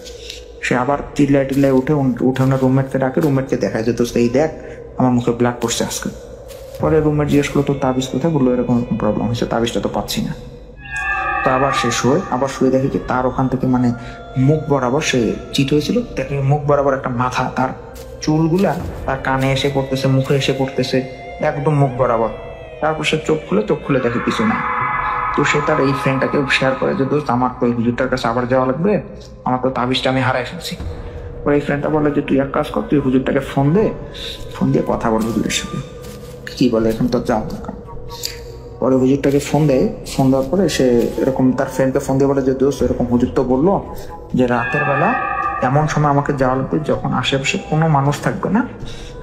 সে আবার চিল্লায় উঠে ওনার রুমমেটকে ডাকে, রুমমেটকে দেখায় যে দোস্ত এই দেখ আমার মুখে ব্লাড পড়ছে আজকে। পরে রুমমেট জিজ্ঞেস করলো তোর তাবিজ কোথায়, বললো এরকম প্রবলেম হয়েছে, তাবিজটা তো পাচ্ছি না। আবার সে শোয়, আবার শুয়ে দেখে কি তার ওখান থেকে মানে মুখ বরাবর সে চিট হয়েছিল, দেখে মুখ বরাবর একটা মাথা, তার চুলগুলা তার কানে এসে পড়তেছে, মুখে এসে পড়তেছে, একদম মুখ বরাবর। তারপর সে চোখ খুলে দেখে কিছু নাই। তো সে তার এই ফ্রেন্ডটাকে শেয়ার করে যে দোস্ত আমার তো এই হুজুরটার কাছে আবার যাওয়া লাগবে, আমার তো তাবিজটা আমি হারাই ফেলছি। পরে এই ফ্রেন্ডটা বলে যে তুই এক কাজ কর, তুই হুজুরটাকে ফোন দিয়ে কথা বল হুজুরের সাথে, কি বলে এখন তো যাওয়া দরকার। পরে হুজুরটাকে ফোন দেওয়ার পরে সে এরকম তার ফ্রেন্ডকে ফোন দিয়ে বলে যে দোস্ত এরকম হুজুর তো বললো যে রাতের বেলা এমন সময় আমাকে যাওয়া লাগবে যখন আশেপাশে কোনো মানুষ থাকবে না,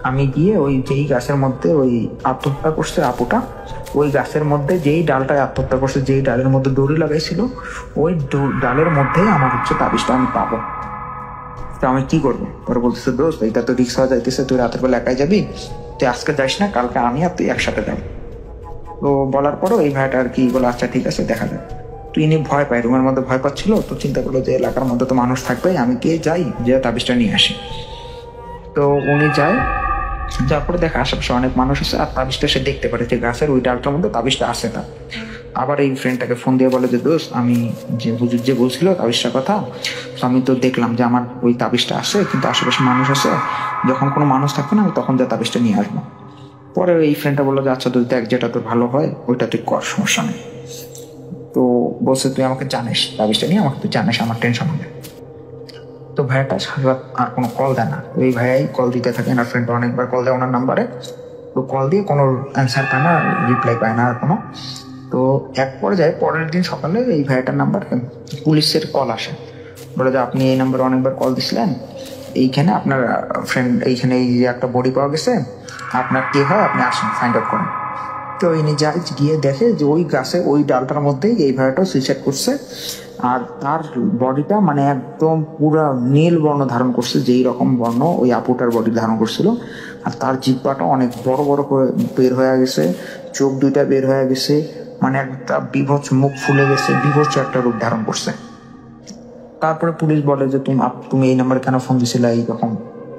আমি গিয়ে ওই যেই গাছের মধ্যে ওই আত্মহত্যা করছে আপুটা, ওই গাছের মধ্যে যেই ডালটায় আত্মহত্যা করছে, যেই ডালের মধ্যে দড়ি লাগাইছিল, ওই ডালের মধ্যেই আমার হচ্ছে তাবিজটা আমি পাবো। তো আমি কি করবো? পরে বলতেছে দোস্ত এটা তো রিক্স হয়ে যাইতেছে, তুই রাতের বেলা একাই যাবি, তুই আজকে যাইস না, কালকে আমি আর তুই একসাথে যাবো। তো বলার পরও এই ভাইটা আর কি বলে আচ্ছা ঠিক আছে দেখা যায়। তুই ইনি ভয় পায়, রুমের মধ্যে ভয় পাচ্ছিল, তো চিন্তা করলো যে এলাকার মধ্যে তো মানুষ থাকবে, আমি গিয়ে যাই, যে তাবিজটা নিয়ে আসি। তো উনি যায়, যার পরে দেখে আশেপাশে অনেক মানুষ আছে, আর তাবিজটা সে দেখতে পারে যে গাছের ওই ডালটার মধ্যে তাবিজটা আছে। তার আবার এই ফ্রেন্ডটাকে ফোন দিয়ে বলে যে দোস্ত আমি যে হুজুর যে বলছিল তাবিজটার কথা, তো আমি তো দেখলাম যে আমার ওই তাবিজটা আছে, কিন্তু আশেপাশে মানুষ আছে, যখন কোনো মানুষ থাকবে না আমি তখন যে তাবিজটা নিয়ে আসবো। পরে এই ফ্রেন্ডটা বললো যে আচ্ছা তুই দেখ যেটা তোর ভালো হয় ওইটা তুই কর, সমস্যা নেই। তো বলছে তুই আমাকে জানিস, তাবিজটা নিয়ে আমাকে তুই জানিস, আমার টেনশন হবে। তো ভাইয়াটা সারা রাত আর কোনো কল দেয় না, ওই ভাইয়াই কল দিতে থাকে, আর ফ্রেন্ডটা অনেকবার কল দেয় ওনার নাম্বারে, তো কল দিয়ে কোনো অ্যান্সার পায় না, রিপ্লাই পায় না আর কোনো। তো এক পর্যায়ে পরের দিন সকালে এই ভাইয়াটার নাম্বার পুলিশের কল আসে, বলে যে আপনি এই নাম্বারে অনেকবার কল দিছিলেন, এইখানে আপনার ফ্রেন্ড এইখানে এই যে একটা বডি পাওয়া গেছে, আপনার কে হয় আপনি আসুন ফাইন্ড আউট করেন। তো ইনি যায়, গিয়ে দেখে যে ওই গাছে ওই ডালটার মধ্যেই এই ভাইয়াটা সুইসাইড করছে, আর তার বডিটা মানে একদম পুরা নীল বর্ণ ধারণ করছে, যেই রকম বর্ণ ওই আপুটার বডি ধারণ করছিল। আর তার জিহ্বাটা অনেক বড় বড় করে বের হয়ে গেছে, চোখ দুইটা বের হয়ে গেছে, মানে একটা বিভৎস, মুখ ফুলে গেছে, বিভৎস একটা রূপ ধারণ করছে। তারপরে পুলিশ বলে যে তুমি এই নাম্বারে কেন ফোন দিছিলে এইরকম।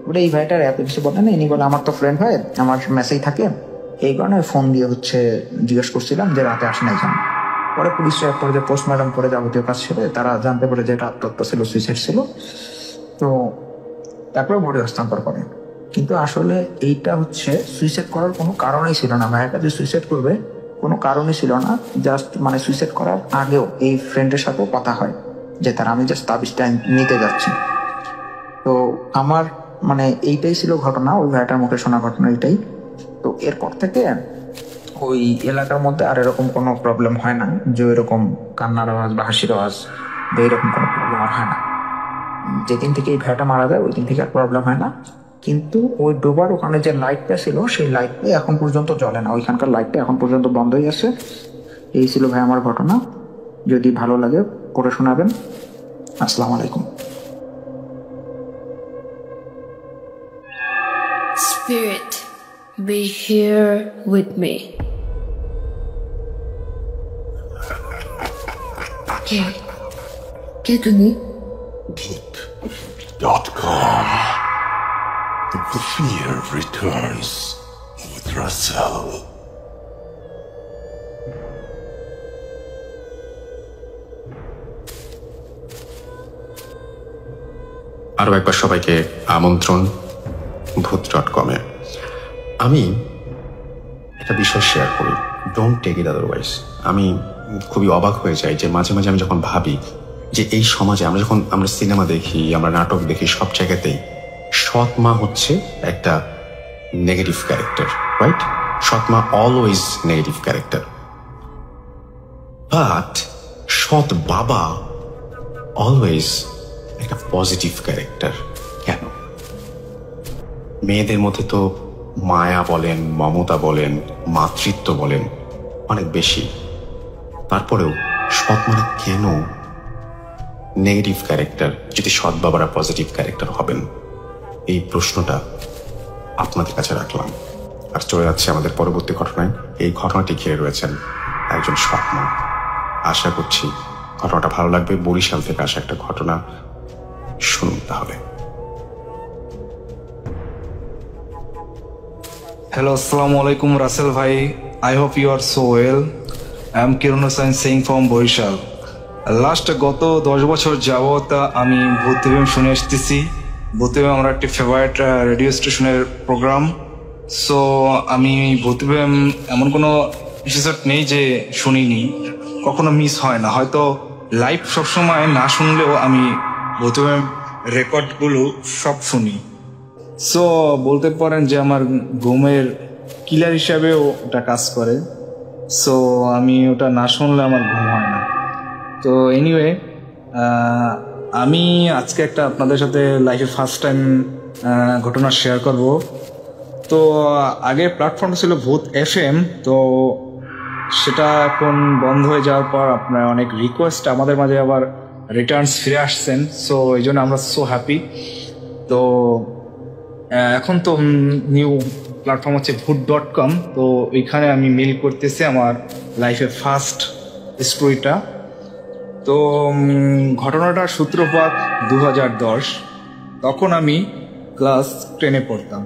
বলে এই ভাইটার এত কিছু বলে না, ইনি বলে আমার তো ফ্রেন্ড হয়, আমার মেসেজ থাকে, এই কারণে ফোন দিয়ে হচ্ছে জিজ্ঞেস করছিলাম যে রাতে আসে নাই কেন। পরে পুলিশরা এক পর্যায়ে পোস্টমর্টম করে যাবতীয় কাজ ছিল, তারা জানতে পারে যে এটা আত্মহত্যা ছিল, সুইসাইড ছিল। তো তারপরে বডি হস্তান্তর করে। কিন্তু আসলে এইটা হচ্ছে সুইসাইড করার কোনো কারণই ছিল না, ভাইয়াটা যে সুইসাইড করবে কোনো কারণই ছিল না। জাস্ট মানে সুইসাইড করার আগেও এই ফ্রেন্ডের সাথেও কথা হয় যে তার আমি জাস্ট তাবিজটা নিতে যাচ্ছি। তো আমার মানে এইটাই ছিল ঘটনা, ওই ভাইটার মুখে শোনা ঘটনা এইটাই। তো এরপর থেকে ওই এলাকার মধ্যে আর এরকম কোনো প্রবলেম হয় না, যে এরকম কান্নার আওয়াজ বা হাসির আওয়াজ বা এরকম কোনো প্রবলেম আর হয় না। যেদিন থেকে এই ভাইটা মারা যায় ওই দিন থেকে আর প্রবলেম হয় না। কিন্তু ওই ডোবার ওখানে যে লাইটটা ছিল সেই লাইটটা এখন পর্যন্ত জ্বলে না, ওইখানকার লাইটটা এখন পর্যন্ত বন্ধই আছে। এই ছিল ভাই আমার ঘটনা, যদি ভালো লাগে পড়ে শোনাবেন। আসসালামু আলাইকুম। Spirit, be here with me. কে তুমি? Deep.com. The fear returns with Russell. আরও একবার সবাইকে আমন্ত্রণ ভূত.com-এ। আমি একটা বিষয় শেয়ার করি, ডোন্ট টেক ইট আদারওয়াইজ। আমি খুবই অবাক হয়ে যাই যে মাঝে মাঝে আমি যখন ভাবি যে এই সমাজে আমরা সিনেমা দেখি, আমরা নাটক দেখি, সব জায়গাতেই সৎ মা হচ্ছে একটা নেগেটিভ ক্যারেক্টার, রাইট? সৎ মা অলওয়েজ নেগেটিভ ক্যারেক্টার। বাট সৎ বাবা অলওয়েজ একটা পজিটিভ ক্যারেক্টার। কেন? মেয়েদের মধ্যে তো মায়া বলেন, মমতা বলেন, মাতৃত্ব বলেন অনেক বেশি, তারপরেও সৎ মানে কেন নেগেটিভ ক্যারেক্টার যদি সৎ বাবারা পজিটিভ ক্যারেক্টার হবেন? এই প্রশ্নটা আপনাদের কাছে রাখলাম। আর চলে যাচ্ছে আমাদের পরবর্তী ঘটনায়। এই ঘটনাটি ঘিরে রয়েছেন একজন সৎ মা। আশা করছি ঘটনাটা ভালো লাগবে। বরিশাল থেকে আসা একটা ঘটনা, শুনুন তাহলে। Hello, Assalamu alaikum, Russell bhai. I hope you are so well. I am Kirun Hussain saying from Borishal. Last গত 10 বছর যাবত আমি ভূত এফএম শুনে আসতেছি। ভূত এফএম আমার একটি ফেভারিট রেডিও স্টেশনের প্রোগ্রাম। সো আমি ভূত এফএম এমন কোনো এপিসোড নেই যে শুনিনি, কখনো মিস হয় না। হয়তো লাইভ সবসময় না শুনলেও আমি ভূত এফএম রেকর্ডগুলো সব শুনি। সো বলতে পারেন যে আমার ঘুমের কিলার হিসাবেও ওটা কাজ করে। সো আমি ওটা না শুনলে আমার ঘুম হয় না। তো এনিওয়ে, আমি আজকে একটা আপনাদের সাথে লাইফে ফার্স্ট টাইম ঘটনা শেয়ার করব। তো আগে প্ল্যাটফর্ম ছিল ভূত এফএম, তো সেটা এখন বন্ধ হয়ে যাওয়ার পর আপনার অনেক রিকোয়েস্ট আমাদের মাঝে আবার রিটার্নস ফিরে আসছেন। সো এই জন্য আমরা সো হ্যাপি। তো এখন তো নিউ প্ল্যাটফর্ম হচ্ছে ভূত.com। তো ওইখানে আমি মেল করতেছি আমার লাইফের ফার্স্ট স্টোরিটা। তো ঘটনাটার সূত্রপাত 2010। তখন আমি ক্লাস 10-এ পড়তাম।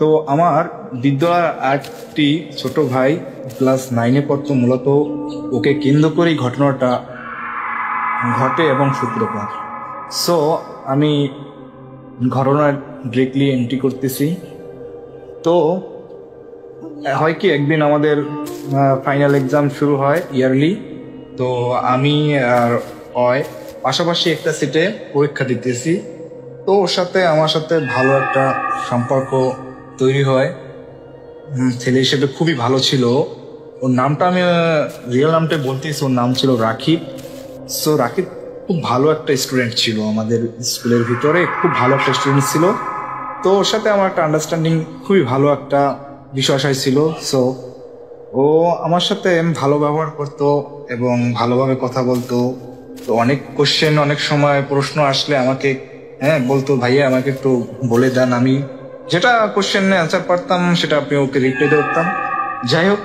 তো আমার বিদ্যালয়ের একটি ছোট ভাই ক্লাস 9-এ পড়তো। মূলত ওকে কেন্দ্র করেই ঘটনাটা ঘটে এবং সূত্রপাত। সো আমি ঘটনা ডিরেক্টলি এন্ট্রি করতেছি। তো হয় কি, একদিন আমাদের ফাইনাল এক্সাম শুরু হয় ইয়ারলি। তো আমি আর পাশাপাশি একটা সিটে পরীক্ষা দিতেছি। তো ওর সাথে আমার সাথে ভালো একটা সম্পর্ক তৈরি হয়। ছেলে হিসেবে খুবই ভালো ছিল। ওর নামটা আমি রিয়েল নামটা বলতেছি, ওর নাম ছিল রাকিব। সো রাকিব খুব ভালো একটা স্টুডেন্ট ছিল, আমাদের স্কুলের ভিতরে খুব ভালো একটা স্টুডেন্ট ছিল। তো ওর সাথে আমার একটা আন্ডারস্ট্যান্ডিং খুবই ভালো একটা বিষয় ছিল। সো ও আমার সাথে ভালো ব্যবহার করতো এবং ভালোভাবে কথা বলতো। তো অনেক কোশ্চেন, অনেক সময় প্রশ্ন আসলে আমাকে বলতো, ভাইয়া আমাকে একটু বলে দেন। আমি যেটা কোশ্চেনে অ্যান্সার পারতাম সেটা আপনি ওকে রিপ্লাই করতাম। যাই হোক,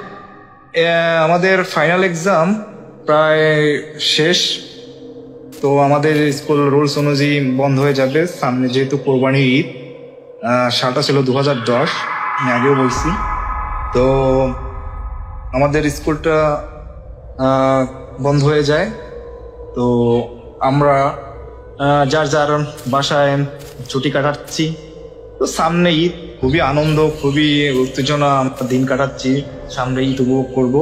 আমাদের ফাইনাল এক্সাম প্রায় শেষ। তো আমাদের স্কুল রুলস অনুযায়ী বন্ধ হয়ে যাবে সামনে, যেহেতু কোরবানির ঈদ। সালটা ছিল 2010, আমি আগেও বলছি। তো আমাদের স্কুলটা বন্ধ হয়ে যায়। তো আমরা যার যার বাসায় ছুটি কাটাচ্ছি। তো সামনে ঈদ, খুবই আনন্দ, খুবই উত্তেজনা আমরা দিন কাটাচ্ছি, সামনে ঈদ উপভোগ করবো।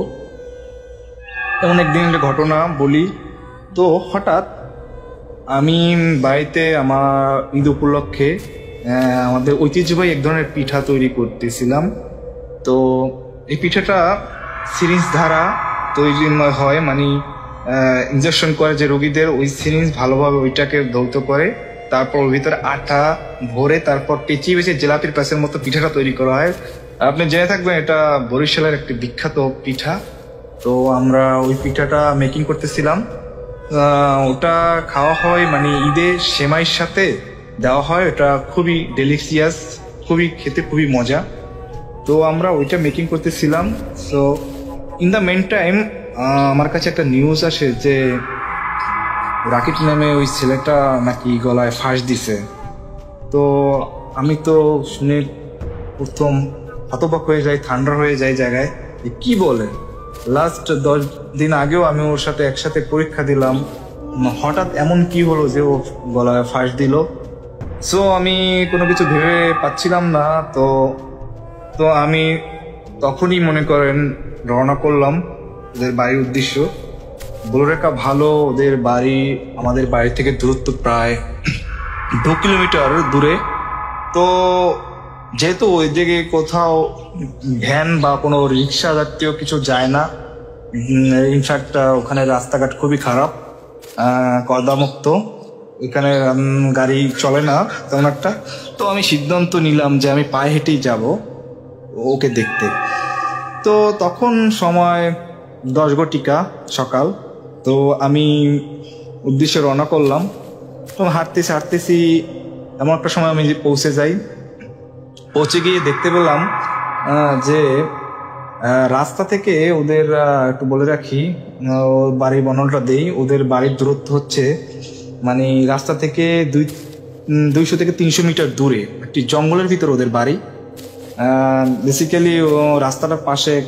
এমন একদিন একটা ঘটনা বলি। তো হঠাৎ আমি বাড়িতে আমার ঈদ উপলক্ষে আমাদের ঐতিহ্যবাহী এক ধরনের পিঠা তৈরি করতেছিলাম। তো এই পিঠাটা সিরিঞ্জ দ্বারা তৈরি হয়, মানে ইনজেকশন করে যে রোগীদের, ওই সিরিঞ্জ ভালোভাবে ওইটাকে ধৌত করে, তারপর ওর ভিতরে আটা ভরে তারপর পেঁচিয়ে বেঁচে জেলাপির প্যাসের মতো পিঠাটা তৈরি করা হয়। আপনি জেনে থাকবেন এটা বরিশালের একটি বিখ্যাত পিঠা। তো আমরা ওই পিঠাটা মেকিং করতেছিলাম। ওটা খাওয়া হয়, মানে ঈদে সেমাইয়ের সাথে দেওয়া হয়। ওটা খুবই ডেলিশিয়াস, খুবই খেতে খুবই মজা। তো আমরা ওইটা মেকিং করতেছিলাম। So in the mean time আমার কাছে একটা নিউজ আসে যে রাকিব নামে ওই ছেলেটা নাকি গলায় ফাঁস দিছে। তো আমি তো শুনে প্রথম হতবাক হয়ে যাই, ঠান্ডা হয়ে যায় জায়গায়, কি বলে। লাস্ট 10 দিন আগেও আমি ওর সাথে একসাথে পরীক্ষা দিলাম, হঠাৎ এমন কি হলো যে ও গলায় ফাঁস দিল। সো আমি কোনো কিছু ভেবে পাচ্ছিলাম না। তো আমি তখনই মনে করেন রওনা করলাম ওদের বাড়ির উদ্দেশ্য। বলে রাখা ভালো, ওদের বাড়ি আমাদের বাড়ি থেকে দূরত্ব প্রায় 2 কিলোমিটার দূরে। তো যেহেতু ওই দিকে কোথাও ভ্যান বা কোনো রিক্সা জাতীয় কিছু যায় না, ইনফ্যাক্ট ওখানে রাস্তাঘাট খুবই খারাপ, কর্দামুক্ত, এখানে গাড়ি চলে না তেমন একটা। তো আমি সিদ্ধান্ত নিলাম যে আমি পায়ে হেঁটেই যাব ওকে দেখতে। তো তখন সময় 10 ঘটিকা সকাল। তো আমি উদ্দেশ্যে রওনা করলাম। তো হাঁটতেছি এমন একটা সময় আমি পৌঁছে যাই। পৌঁছে গিয়ে দেখতে পেলাম যে রাস্তা থেকে ওদের, একটু বলে রাখি বাড়ির বর্ণনাটা দেই, ওদের বাড়ির দূরত্ব হচ্ছে মানে রাস্তা থেকে 200 থেকে 300 মিটার দূরে একটি জঙ্গলের ভিতর ওদের বাড়ি। বেসিক্যালি রাস্তাটার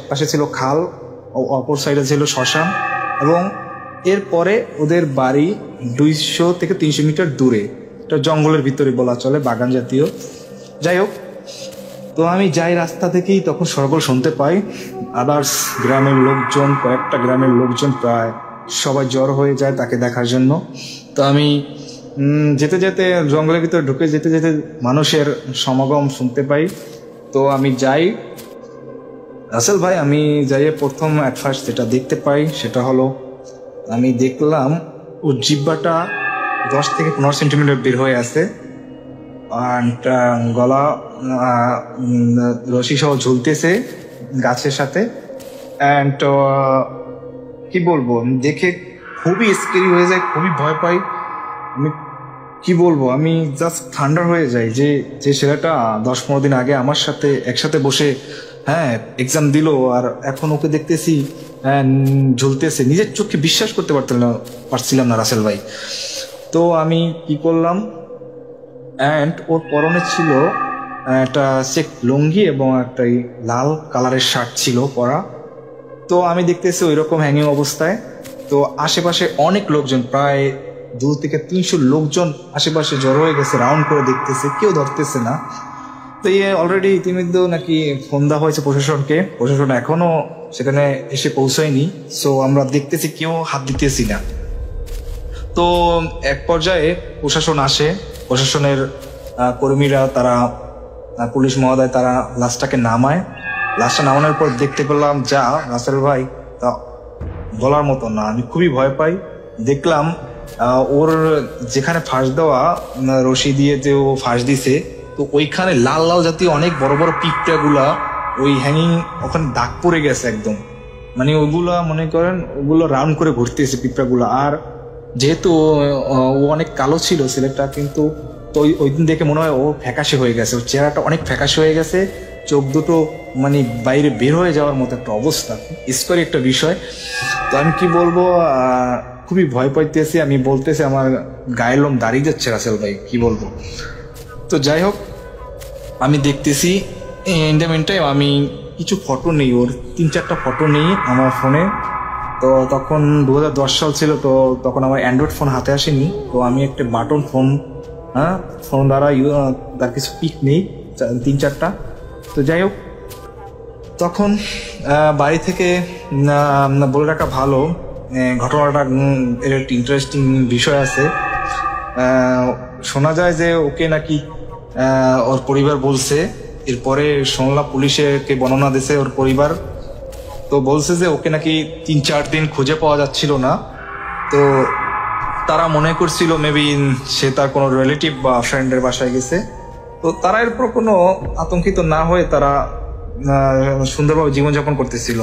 পাশে ছিল খাল, অপর সাইডে ছিল শ্মশান, এবং এরপরে ওদের বাড়ি 200 থেকে 300 মিটার দূরে, এটা জঙ্গলের ভিতরে বলা চলে, বাগান জাতীয়। যাই হোক, তো আমি যাই রাস্তা থেকেই তখন সরগোল শুনতে পাই। আদার্স গ্রামের লোকজন, কয়েকটা গ্রামের লোকজন প্রায় সবাই জড়ো হয়ে যায় তাকে দেখার জন্য। তো আমি যেতে যেতে জঙ্গলের ভিতরে ঢুকে যেতে যেতে মানুষের সমাগম শুনতে পাই। তো আমি যাই। রাসেল ভাই, আমি যাইয়ে প্রথম অ্যাট ফার্স্ট যেটা দেখতে পাই সেটা হলো, আমি দেখলাম ওর জিহ্বাটা 10 থেকে 15 সেন্টিমিটার বের হয়ে আছে, গলা রশি সহ ঝুলতেছে গাছের সাথে। অ্যান্ড কি বলবো, দেখে খুবই স্কেরি হয়ে যায়, খুবই ভয় পাই। আমি কি বলবো, আমি জাস্ট থান্ডার হয়ে যাই যে ছেলেটা 10-15 দিন আগে আমার সাথে একসাথে বসে এক্সাম দিল, আর এখন ওকে দেখতেছি ঝুলতেছে। নিজের চোখে বিশ্বাস করতে পারছিলাম না রাসেল ভাই। তো আমি কি করলাম, অ্যান্ড ওর পরনে ছিল একটা চেক লুঙ্গি এবং একটা লাল কালারের শার্ট ছিল পরা। তো আমি দেখতেছি ওই রকম হ্যাঙ্গিং অবস্থায়। তো আশেপাশে অনেক লোকজন, প্রায় 2 থেকে 300 লোকজন আশেপাশে জড়ো হয়ে গেছে, রাউন্ড করে দেখতেছে, কেউ ধরতেছে না। তো অলরেডি ইতিমধ্যে নাকি ফোন দেওয়া হয়েছে প্রশাসনকে, প্রশাসন এখনো সেখানে এসে পৌঁছায়নি। সো আমরা দেখতেছি কেউ হাত দিতেছি না। তো এক পর্যায়ে প্রশাসন আসে, প্রশাসনের কর্মীরা, তারা পুলিশ মহোদয়, তারা লাশটাকে নামায়। লাশটা নামানোর পর দেখতে পেলাম যা রাসেল ভাই, তা বলার মতো না। আমি খুবই ভয় পাই। দেখলাম ওর যেখানে ফাঁস দেওয়া রশি দিয়ে যে ও ফাঁস দিছে, তো ওইখানে লাল লাল জাতীয় অনেক বড় বড় পিঁপড়াগুলা ওই হ্যাঙ্গিং ওখানে দাগ পড়ে গেছে একদম। মানে ওইগুলা মনে করেন ওগুলো রাউন্ড করে ঘুরতেছে পিঁপড়াগুলো। আর যেহেতু ও অনেক কালো ছিল ছেলেটা, কিন্তু তো ওই দিন দেখে মনে হয় ও ফ্যাকাশে হয়ে গেছে, ওর চেহারাটা অনেক ফ্যাকাশে হয়ে গেছে, চোখ দুটো মানে বাইরে বের হয়ে যাওয়ার মতো একটা অবস্থা, স্কোরি একটা বিষয়। তো আমি কি বলবো, খুবই ভয় পাইতেছি। আমি বলতেছি আমার গায়ের লোম দাঁড়িয়ে যাচ্ছে রাসেল ভাই, কি বলবো। তো যাই হোক, আমি দেখতেছি ইন দ্য মিন টাইম আমি কিছু ফটো নেই, ওর 3-4টা ফটো নেই আমার ফোনে। তো তখন 2010 সাল ছিল, তো তখন আমার অ্যান্ড্রয়েড ফোন হাতে আসেনি। তো আমি একটা বাটন ফোন, ফোন দ্বারা তার কিছু পিক নেই 3-4টা। তো যাই হোক, তখন বাড়ি থেকে বলে রাখা ভালো, ঘটনাটা এর একটা ইন্টারেস্টিং বিষয় আছে। শোনা যায় যে ওকে নাকি ওর পরিবার বলছে, এরপরে শুনলাম পুলিশকে বর্ণনা দিয়েছে ওর পরিবার। তো বলছে যে ওকে নাকি 3-4 দিন খুঁজে পাওয়া যাচ্ছিল না। তো তারা মনে করছিল মেবি সে তার কোনো রিলেটিভ বা ফ্রেন্ডের বাসায় গেছে। তো তারা এরপর কোনো আতঙ্কিত না হয়ে তারা সুন্দরভাবে জীবনযাপন করতেছিল।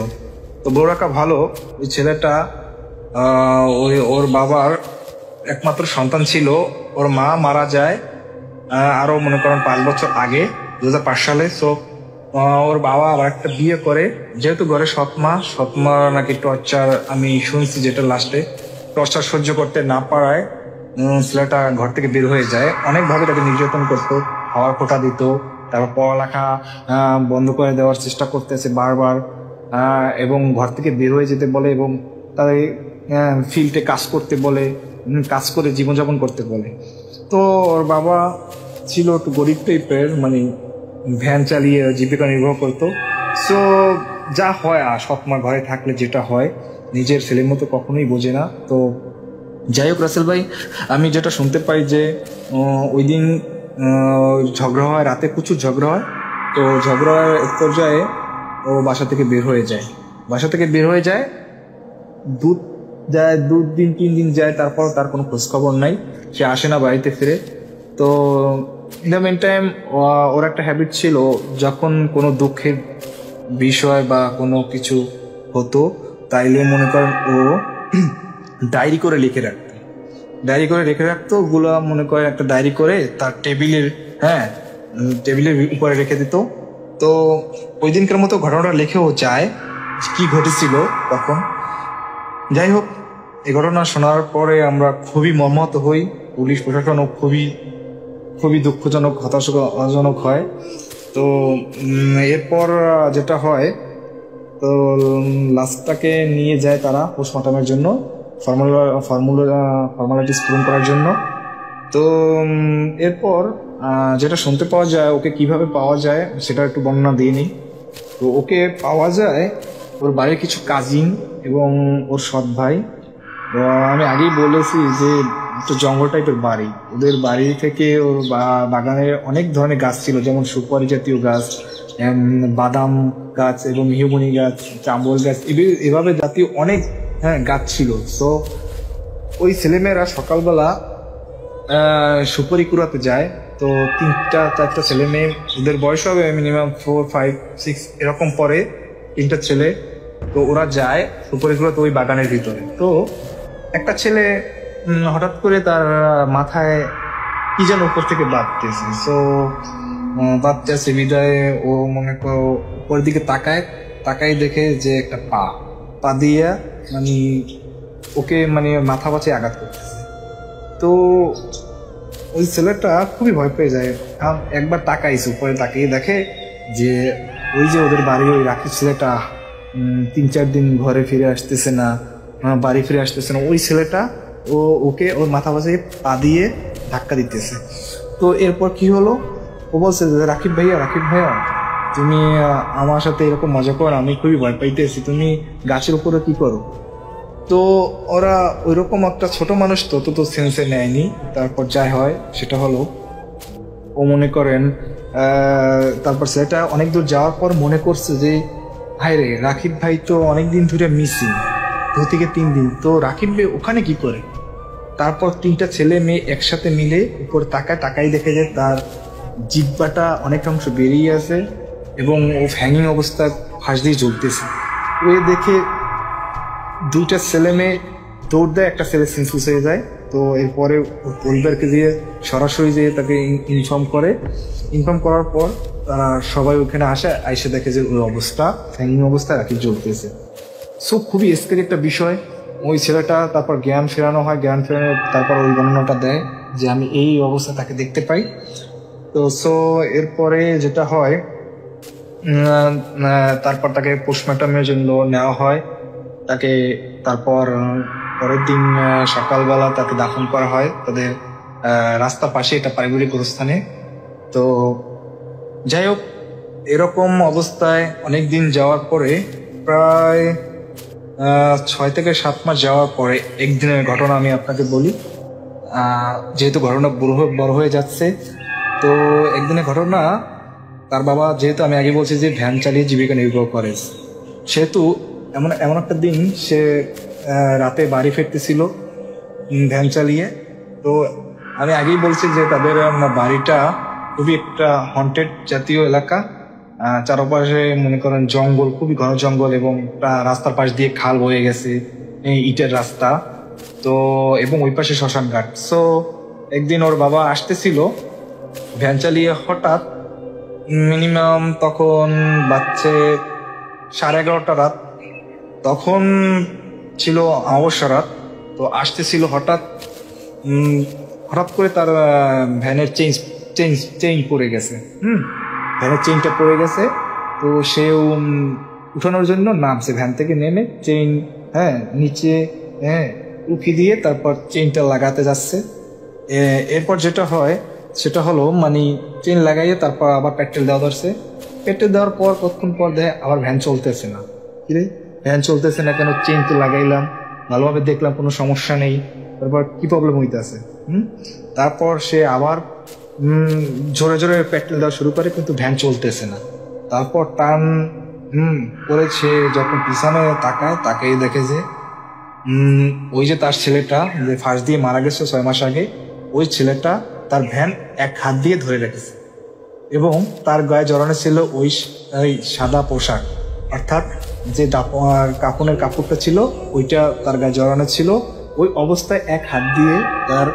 তো বলে রাখা ভালো, ওই ছেলেটা ওর বাবার একমাত্র সন্তান ছিল। ওর মা মারা যায় আরো মনে করেন 5 বছর আগে, 2005 সালে। সো ওর বাবা আবার একটা বিয়ে করে, যেহেতু ঘরে সৎমা নাকি টর্চার, আমি শুনছি যেটা লাস্টে টর্চার সহ্য করতে না পারায় ছেলেটা ঘর থেকে বের হয়ে যায়। অনেকভাবে তাকে নির্যাতন করতো, খাওয়ার খোটা দিত, তারপর পড়ালেখা বন্ধ করে দেওয়ার চেষ্টা করতেছে বারবার, এবং ঘর থেকে বের হয়ে যেতে বলে এবং তাদের ফিল্ডে কাজ করতে বলে, কাজ করে জীবনযাপন করতে বলে। তো ওর বাবা ছিল একটু গরিব টাইপের, মানে ভ্যান চালিয়ে জীবিকা নির্বাহ করতো। সো যা হয় সৎমা ঘরে থাকলে যেটা হয়, নিজের ছেলের মতো কখনোই বোঝে না। তো যাই হোক রাসেল ভাই, আমি যেটা শুনতে পাই যে ওই দিন ঝগড়া হয়, রাতে প্রচুর ঝগড়া হয়। তো ঝগড়ার এক পর্যায়ে ও বাসা থেকে বের হয়ে যায়, 2-3 দিন যায়, তারপর তার কোনো খোঁজখবর নাই, সে আসে না বাড়িতে ফিরে। তো ইন দ্য মেন টাইম ওর একটা হ্যাবিট ছিল, যখন কোনো দুঃখের বিষয় বা কোনো কিছু হতো তাইলে মনে করেন ও ডায়েরি করে রেখে রাখতো ওগুলো, মনে করেন একটা ডায়েরি করে তার টেবিলের উপরে রেখে দিত। তো ওই দিনকার মতো ঘটনাটা লিখেও যায় কি ঘটেছিল তখন। যাই হোক, এই ঘটনা শোনার পরে আমরা খুবই মর্মাহত হই, পুলিশ প্রশাসনও খুবই দুঃখজনক, হতাশাজনক হয়। তো এরপর যেটা হয়, তো লাশটাকে নিয়ে যায় তারা পোস্টমর্টমের জন্য। ফর্মালিটিস পূরণ করার জন্য। তো এরপর যেটা শুনতে পাওয়া যায়, ওকে কিভাবে পাওয়া যায় সেটা একটু বর্ণনা দিয়ে নিই। তো ওকে পাওয়া যায় ওর বাড়ির কিছু কাজিন এবং ওর সৎ ভাই। তো আমি আগেই বলেছি যে একটু জঙ্গল টাইপের বাড়ি, ওদের বাড়ি থেকে ওর বাগানে অনেক ধরনের গাছ ছিল, যেমন সুপারি জাতীয় গাছ, বাদাম গাছ এবং মেহগনি গাছ, চাম্বল গাছ, এভাবে জাতীয় অনেক গাছ ছিল। তো ওই ছেলেমেয়েরা সকালবেলা সুপারি কুড়াতে যায়। তো 3-4টা ছেলে মেয়ে, ওদের বয়স হবে মিনিমাম 4, 5, 6 এরকম পরে 3টা ছেলে। তো ওরা যায় সুপারি কুড়াতে ওই বাগানের ভিতরে। তো একটা ছেলে হঠাৎ করে তার মাথায় কি যেন উপর থেকে বাঁধতেছে। সো বাচ্চা বিদায় ও মনে করো উপর দিকে তাকায় দেখে যে একটা পা দিয়ে মানে ওকে মানে মাথা বাঁচে আঘাত করতেছে। তো ওই ছেলেটা খুবই ভয় পেয়ে যায়। একবার তাকাইছে, উপরে তাকিয়ে দেখে যে ওই যে ওদের বাড়ি ওই রাখির ছেলেটা 3-4 দিন ঘরে ফিরে আসতেছে না, বাড়ি ফিরে আসতেছে না। ওই ছেলেটা ওকে ওর মাথা বাঁচে পা দিয়ে ধাক্কা দিতেছে। তো এরপর কি হলো, ও বলছে যে রাকিব ভাইয়া তুমি আমার সাথে এরকম মজা করো, আমি খুবই ভয় পাইতেছি, তুমি গাছের উপরে কি করো? তো ওরা ওইরকম একটা ছোট মানুষ তো সেন্সে নেয়নি। তারপর যাই হয় সেটা হলো, ও মনে করেন তারপর সেটা অনেক দূর যাওয়ার পর মনে করছে যে হায় রে, রাকিব ভাই তো অনেকদিন ধরে মিসিং, 2 থেকে 3 দিন, তো রাকিব ভাই ওখানে কি করে? তারপর 3টা ছেলে মেয়ে একসাথে মিলে উপর তাকাই দেখে যে তার জিহ্বাটা অনেক অংশ বেরিয়ে আছে এবং ও হ্যাঙ্গিং অবস্থা ফাঁস দিয়ে জ্বলতেছে। ওই দেখে 2টা ছেলে মেয়ে দৌড় দেয়, একটা ছেলে সেন্সলেস হয়ে যায়। তো এরপরে ওর পরিবারকে দিয়ে সরাসরি যেয়ে তাকে ইনফর্ম করার পর তারা সবাই ওখানে আইসে দেখে যে ওই অবস্থা হ্যাঙ্গিং অবস্থায় রাখি জ্বলতেছে। সো খুবই স্কেরি একটা বিষয়। ওই ছেলেটা তারপর জ্ঞান ফেরানো হয়, তারপর ওই বর্ণনাটা দেয় যে আমি এই অবস্থা তাকে দেখতে পাই। তো এরপরে যেটা হয়, তারপর তাকে পোস্টমর্টমের জন্য নেওয়া হয়। তাকে তারপর পরের দিন সকালবেলা তাকে দাফন করা হয় তাদের রাস্তার পাশে, এটা পারিবারিক গোরস্থানে। তো যাই হোক, এরকম অবস্থায় অনেক দিন যাওয়ার পরে, প্রায় 6 থেকে 7 মাস যাওয়ার পরে একদিনের ঘটনা আমি আপনাকে বলি, যেহেতু ঘটনা বড় হয়ে যাচ্ছে। তো একদিনের ঘটনা, তার বাবা, যেহেতু আমি আগে বলছি যে ভ্যান চালিয়ে জীবিকা নির্বাহ করে, সেহেতু এমন একটা দিন সে রাতে বাড়ি ফিরতেছিল ভ্যান চালিয়ে। তো আমি আগেই বলছি যে তাদের বাড়িটা খুবই একটা হন্টেড জাতীয় এলাকা, চারপাশে মনে করেন জঙ্গল, খুবই ঘন জঙ্গল, এবং রাস্তার পাশ দিয়ে খাল বয়ে গেছে, ইটের রাস্তা। তো এবং ওই পাশে শ্মশান ঘাট। সো একদিন ওর বাবা আসতেছিল ভ্যান চালিয়ে, হঠাৎ মিনিমাম তখন বাচ্চে 11:30 রাত, তখন ছিল অমাবস্যা রাত। তো আসতেছিল হঠাৎ করে তার ভ্যানের চেইন পড়ে গেছে। ভ্যানের চেইনটা পড়ে গেছে। তো সেও উঠানোর জন্য নামছে, ভ্যান থেকে নেমে চেইন নিচে উঠি দিয়ে তারপর চেইনটা লাগাতে যাচ্ছে। এরপর যেটা হয় সেটা হলো, মানে চেইন লাগাইয়ে তারপর আবার পেট্রোল দেওয়া ধরছে। পেট্রোল দেওয়ার পর কতক্ষণ পর দেখে আবার ভ্যান চলতেছে না। কিরে, ভ্যান চলতেছে না কেন? চেইন তো লাগাইলাম, ভালোভাবে দেখলাম কোনো সমস্যা নেই, তারপর কি প্রবলেম হইতেছে? তারপর সে আবার জোরে জোরে পেট্রোল দেওয়া শুরু করে, কিন্তু ভ্যান চলতেছে না। তারপর টান করে সে যখন পিছনে তাকায় দেখে যে ওই যে তার ছেলেটা যে ফাঁস দিয়ে মারা গেছে 6 মাস আগে, ওই ছেলেটা তার ভ্যান এক হাত দিয়ে ধরে রেখেছে এবং তার গায়ে জড়ানো ছিল ওই সাদা পোশাক, অর্থাৎ যে কাপড়ের কাপড়টা ছিল ওইটা তার গায়ে জড়ানো ছিল। ওই অবস্থায় এক হাত দিয়ে তার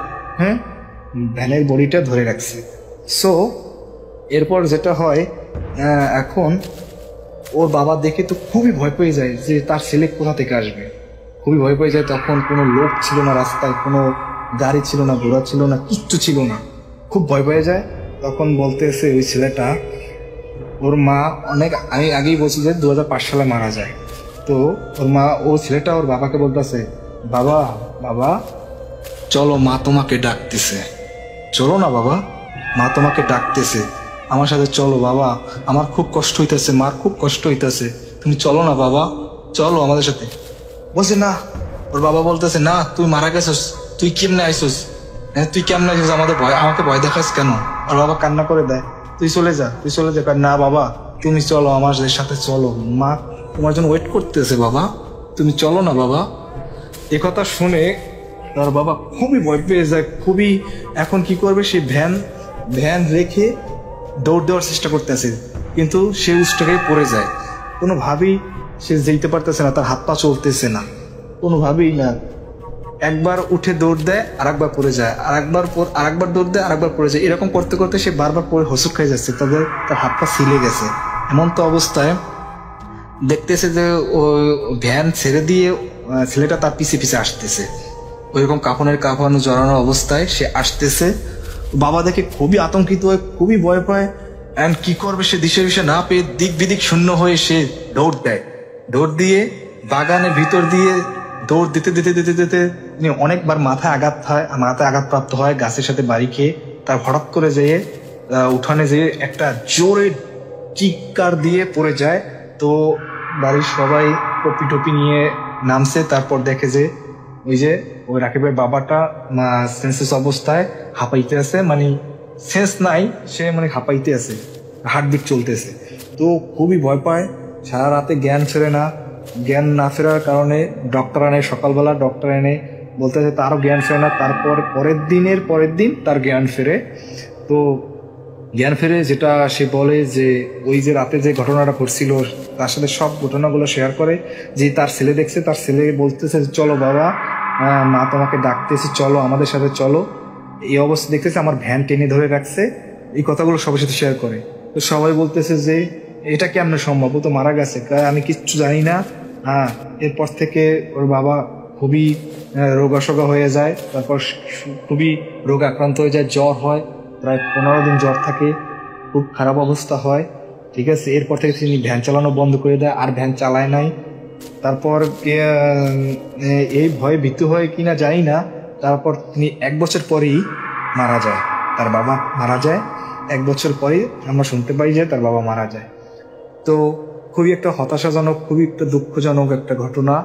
ভ্যানের বডিটা ধরে রাখছে। সো এরপর যেটা হয়, এখন ওর বাবা দেখে তো খুবই ভয় পেয়ে যায় যে তার ছেলে কোথা থেকে আসবে, খুবই ভয় পেয়ে যায়। তখন কোনো লোক ছিল না রাস্তায়, কোনো গাড়ি ছিল না, ঘোড়া ছিল না, কিচ্ছু ছিল না, খুব ভয় পেয়ে যায়। তখন বলতেছে ওই ছেলেটা, ওর মা আমি আগেই বলছি যে 2005 সালে মারা যায়। তো ওর মা, ও ছেলেটা ওর বাবাকে বলতেছে বাবা, বাবা, চলো, মা তোমাকে ডাকতেছে। চলো না বাবা, মা তোমাকে ডাকতেছে, আমার সাথে চলো বাবা, আমার খুব কষ্ট হইতেছে, মার খুব কষ্ট হইতেছে, তুমি চলো না বাবা, চলো আমাদের সাথে। বলছে না, ওর বাবা বলতেছে না, তুই মারা গেছিস, তুই কেমনে আইসিস, হ্যাঁ তুই কেমনে আইসিস, আমাকে ভয় দেখাস কেন? ওর বাবা কান্না করে দেয়, তুই চলে যা, তুই চলে যা। না বাবা, তুমি চলো, আমাদের সাথে চলো, মা তোমার জন্য ওয়েট করতেছে বাবা, তুমি চলো না বাবা। এ কথা শুনে তার বাবা খুবই ভয় পেয়ে যায়, খুবই, এখন কি করবে, সে ভ্যান রেখে দৌড় দেওয়ার চেষ্টা করতেছে, কিন্তু সে উষ্টাকেই পড়ে যায়, কোনোভাবেই সে যেতে পারতেছে না, তার হাত পা চলতেছে না, কোনোভাবেই না। একবার উঠে দৌড় দেয়, আরেকবার পড়ে যায়, আরেকবার দৌড় দেয়, আরেকবার পড়ে যায়, এরকম করতে করতে সে বারবার পড়ে হোঁচট খেয়ে যাচ্ছে, তার হাত পা ছিলে গেছে। এমন তো অবস্থায় দেখতেছে যে ওই ভ্যান ছেড়ে দিয়ে ছেলেটা তার পিছে পিছে আসতেছে, ওইরকম কাঁপানো জড়ানো অবস্থায় সে আসতেছে। বাবা দেখে খুবই আতঙ্কিত হয়ে, খুবই ভয় পায়, এন্ড কি করবে সে দিশে না পেয়ে দিক বিদিক শূন্য হয়ে সে দৌড় দেয়। দৌড় দিয়ে বাগানের ভিতর দিয়ে দৌড় দিতে দিতে দিতে দিতে অনেকবার মাথায় আঘাতপ্রাপ্ত হয়, গাছের সাথে বাড়ি খেয়ে। তার হঠাৎ করে যেয়ে উঠানে যেয়ে একটা জোরে চিৎকার দিয়ে পড়ে যায়। তো বাড়ির সবাই টপি টপি নিয়ে নামছে, তারপর দেখে যে ওই রাকিবের বাবাটা সেন্সেস অবস্থায় হাঁপাইতে আছে, মানে সেন্স নাই, সে মানে হাঁপাইতে আছে, হার্টবিট চলতেছে। তো খুবই ভয় পায়, সারা রাতে জ্ঞান না ফেরার কারণে ডক্টর আনে, সকালবেলা ডক্টর এনে বলতেছে তারও জ্ঞান ফেরে না। তারপর পরের দিন তার জ্ঞান ফেরে। তো জ্ঞান ফেরে যেটা সে বলে যে ওই যে রাতে যে ঘটনাটা ঘটছিল তার সাথে সব ঘটনাগুলো শেয়ার করে, যে তার ছেলে দেখছে, তার ছেলে বলতেছে চলো বাবা, মা তোমাকে ডাকতেছে, চলো আমাদের সাথে চলো। এই অবস্থা দেখতেছে, আমার ভ্যান টেনে ধরে রাখছে, এই কথাগুলো সবার সাথে শেয়ার করে। তো সবাই বলতেছে যে এটা কেমনে সম্ভব, ও তো মারা গেছে, আমি কিচ্ছু জানি না। এরপর থেকে ওর বাবা খুবই রোগাশোগা হয়ে যায়, তারপর খুবই রোগ আক্রান্ত হয়ে যায়, জ্বর হয়, প্রায় 15 দিন জ্বর থাকে, খুব খারাপ অবস্থা হয়। ঠিক আছে, এরপর থেকে তিনি ভ্যান চালানো বন্ধ করে দেয়, আর ভ্যান চালায় নাই। তারপর এই ভয়ে ভীতু হয় কিনা জানি না, তারপর তিনি 1 বছর পরেই মারা যায়, তার বাবা মারা যায় 1 বছর পরেই আমরা শুনতে পাই যে তার বাবা মারা যায়। তো খুবই একটা হতাশাজনক, খুবই একটা দুঃখজনক একটা ঘটনা।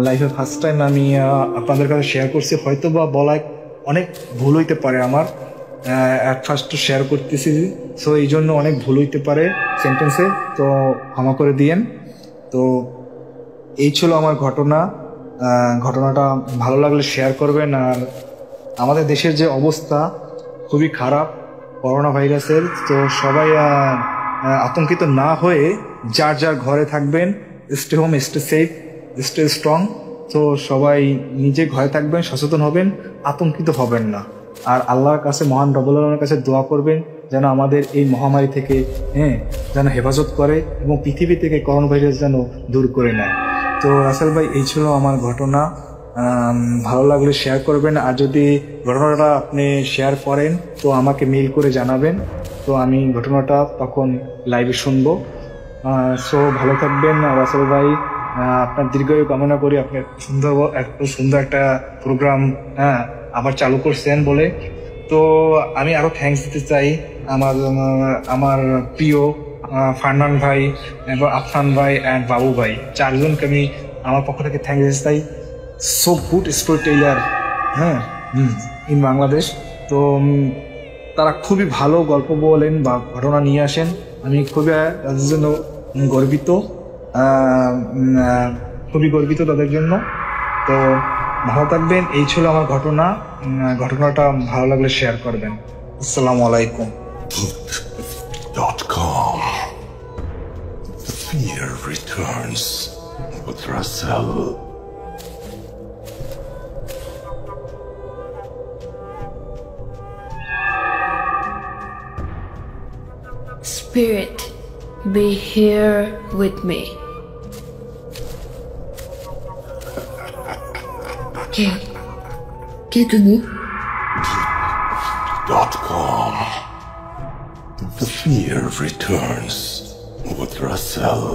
লাইফে ফার্স্ট টাইম আমি আপনাদের কাছে শেয়ার করছি, হয়তো বা বলায় অনেক ভুল হইতে পারে, আমার অ্যাট ফার্স্ট শেয়ার করতেছি, সো এই জন্য অনেক ভুল হইতে পারে সেন্টেন্সে, তো ক্ষমা করে দিয়েন। তো এই ছিল আমার ঘটনাটা ভালো লাগলে শেয়ার করবেন। আর আমাদের দেশের যে অবস্থা খুবই খারাপ করোনা ভাইরাসের, তো সবাই আতঙ্কিত না হয়ে যার যার ঘরে থাকবেন, stay home, stay safe, stay strong. তো সবাই নিজে ঘরে থাকবেন, সচেতন হবেন, আতঙ্কিত হবেন না। আর আল্লাহর কাছে, মহান রব্বুল আলামিনের কাছে দোয়া করবেন যেন আমাদের এই মহামারী থেকে যেন হেফাজত করে এবং পৃথিবী থেকে করোনা ভাইরাস যেন দূর করে নেয়। তো রাসেল ভাই, এই ছিল আমার ঘটনা। ভালো লাগলে শেয়ার করবেন, আর যদি ঘটনাটা আপনি শেয়ার করেন তো আমাকে মেইল করে জানাবেন, তো আমি ঘটনাটা তখন লাইভে শুনবো। সো ভালো থাকবেন রাসেল ভাই, আপনার দীর্ঘায়ু কামনা করি। আপনি সুন্দর একটা প্রোগ্রাম আবার চালু করছেন বলে, তো আমি আরো থ্যাঙ্কস দিতে চাই আমার প্রিয় ফারনান ভাই, আফনান ভাই অ্যান্ড বাবু ভাই, 4 জনকে আমি আমার পক্ষ থেকে থ্যাঙ্কস দিতে চাই। So good story teller in Bangladesh. তো তারা খুবই ভালো গল্প বলেন বা ঘটনা নিয়ে আসেন, আমি খুবই তাদের জন্য গর্বিত, খুবই গর্বিত তাদের জন্য। তো ভালো থাকবেন, এই ছিল আমার ঘটনাটা ভালো লাগলে শেয়ার করবেন। আসসালামু আলাইকুম। .com. The fear returns with Russell. Spirit, be here with me. কে তুমি? .com. The fear returns with Russell.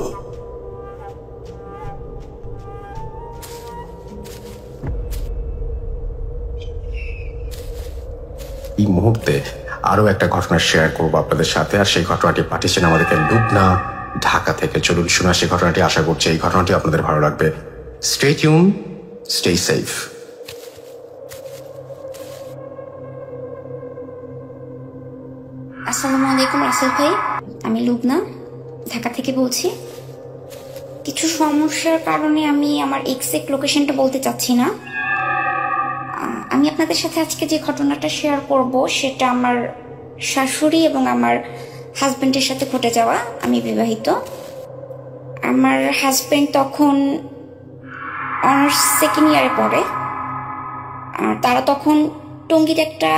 এই মুহূর্তে আরো একটা ঘটনা শেয়ার করবো আপনাদের সাথে, আর সেই ঘটনাটি পাঠিয়েছেন আমাদেরকে লুবনা ঢাকা থেকে। চলুন শোনা সেই ঘটনাটি। আশা করছি এই ঘটনাটি আপনাদের ভালো লাগবে। Stay tune, stay safe. আসসালামু আলাইকুম রাসেল ভাই, আমি লুবনা ঢাকা থেকে বলছি। কিছু সমস্যার কারণে আমি আমার এক্সাক্ট লোকেশনটা বলতে চাচ্ছি না। আমি আপনাদের সাথে আজকে যে ঘটনাটা শেয়ার করব সেটা আমার শাশুড়ি এবং আমার হাজব্যান্ডের সাথে ঘটে যাওয়া। আমি বিবাহিত। আমার হাজব্যান্ড তখন অনার্স সেকেন্ড ইয়ারে পড়ে। আর তারা তখন টঙ্গীর একটা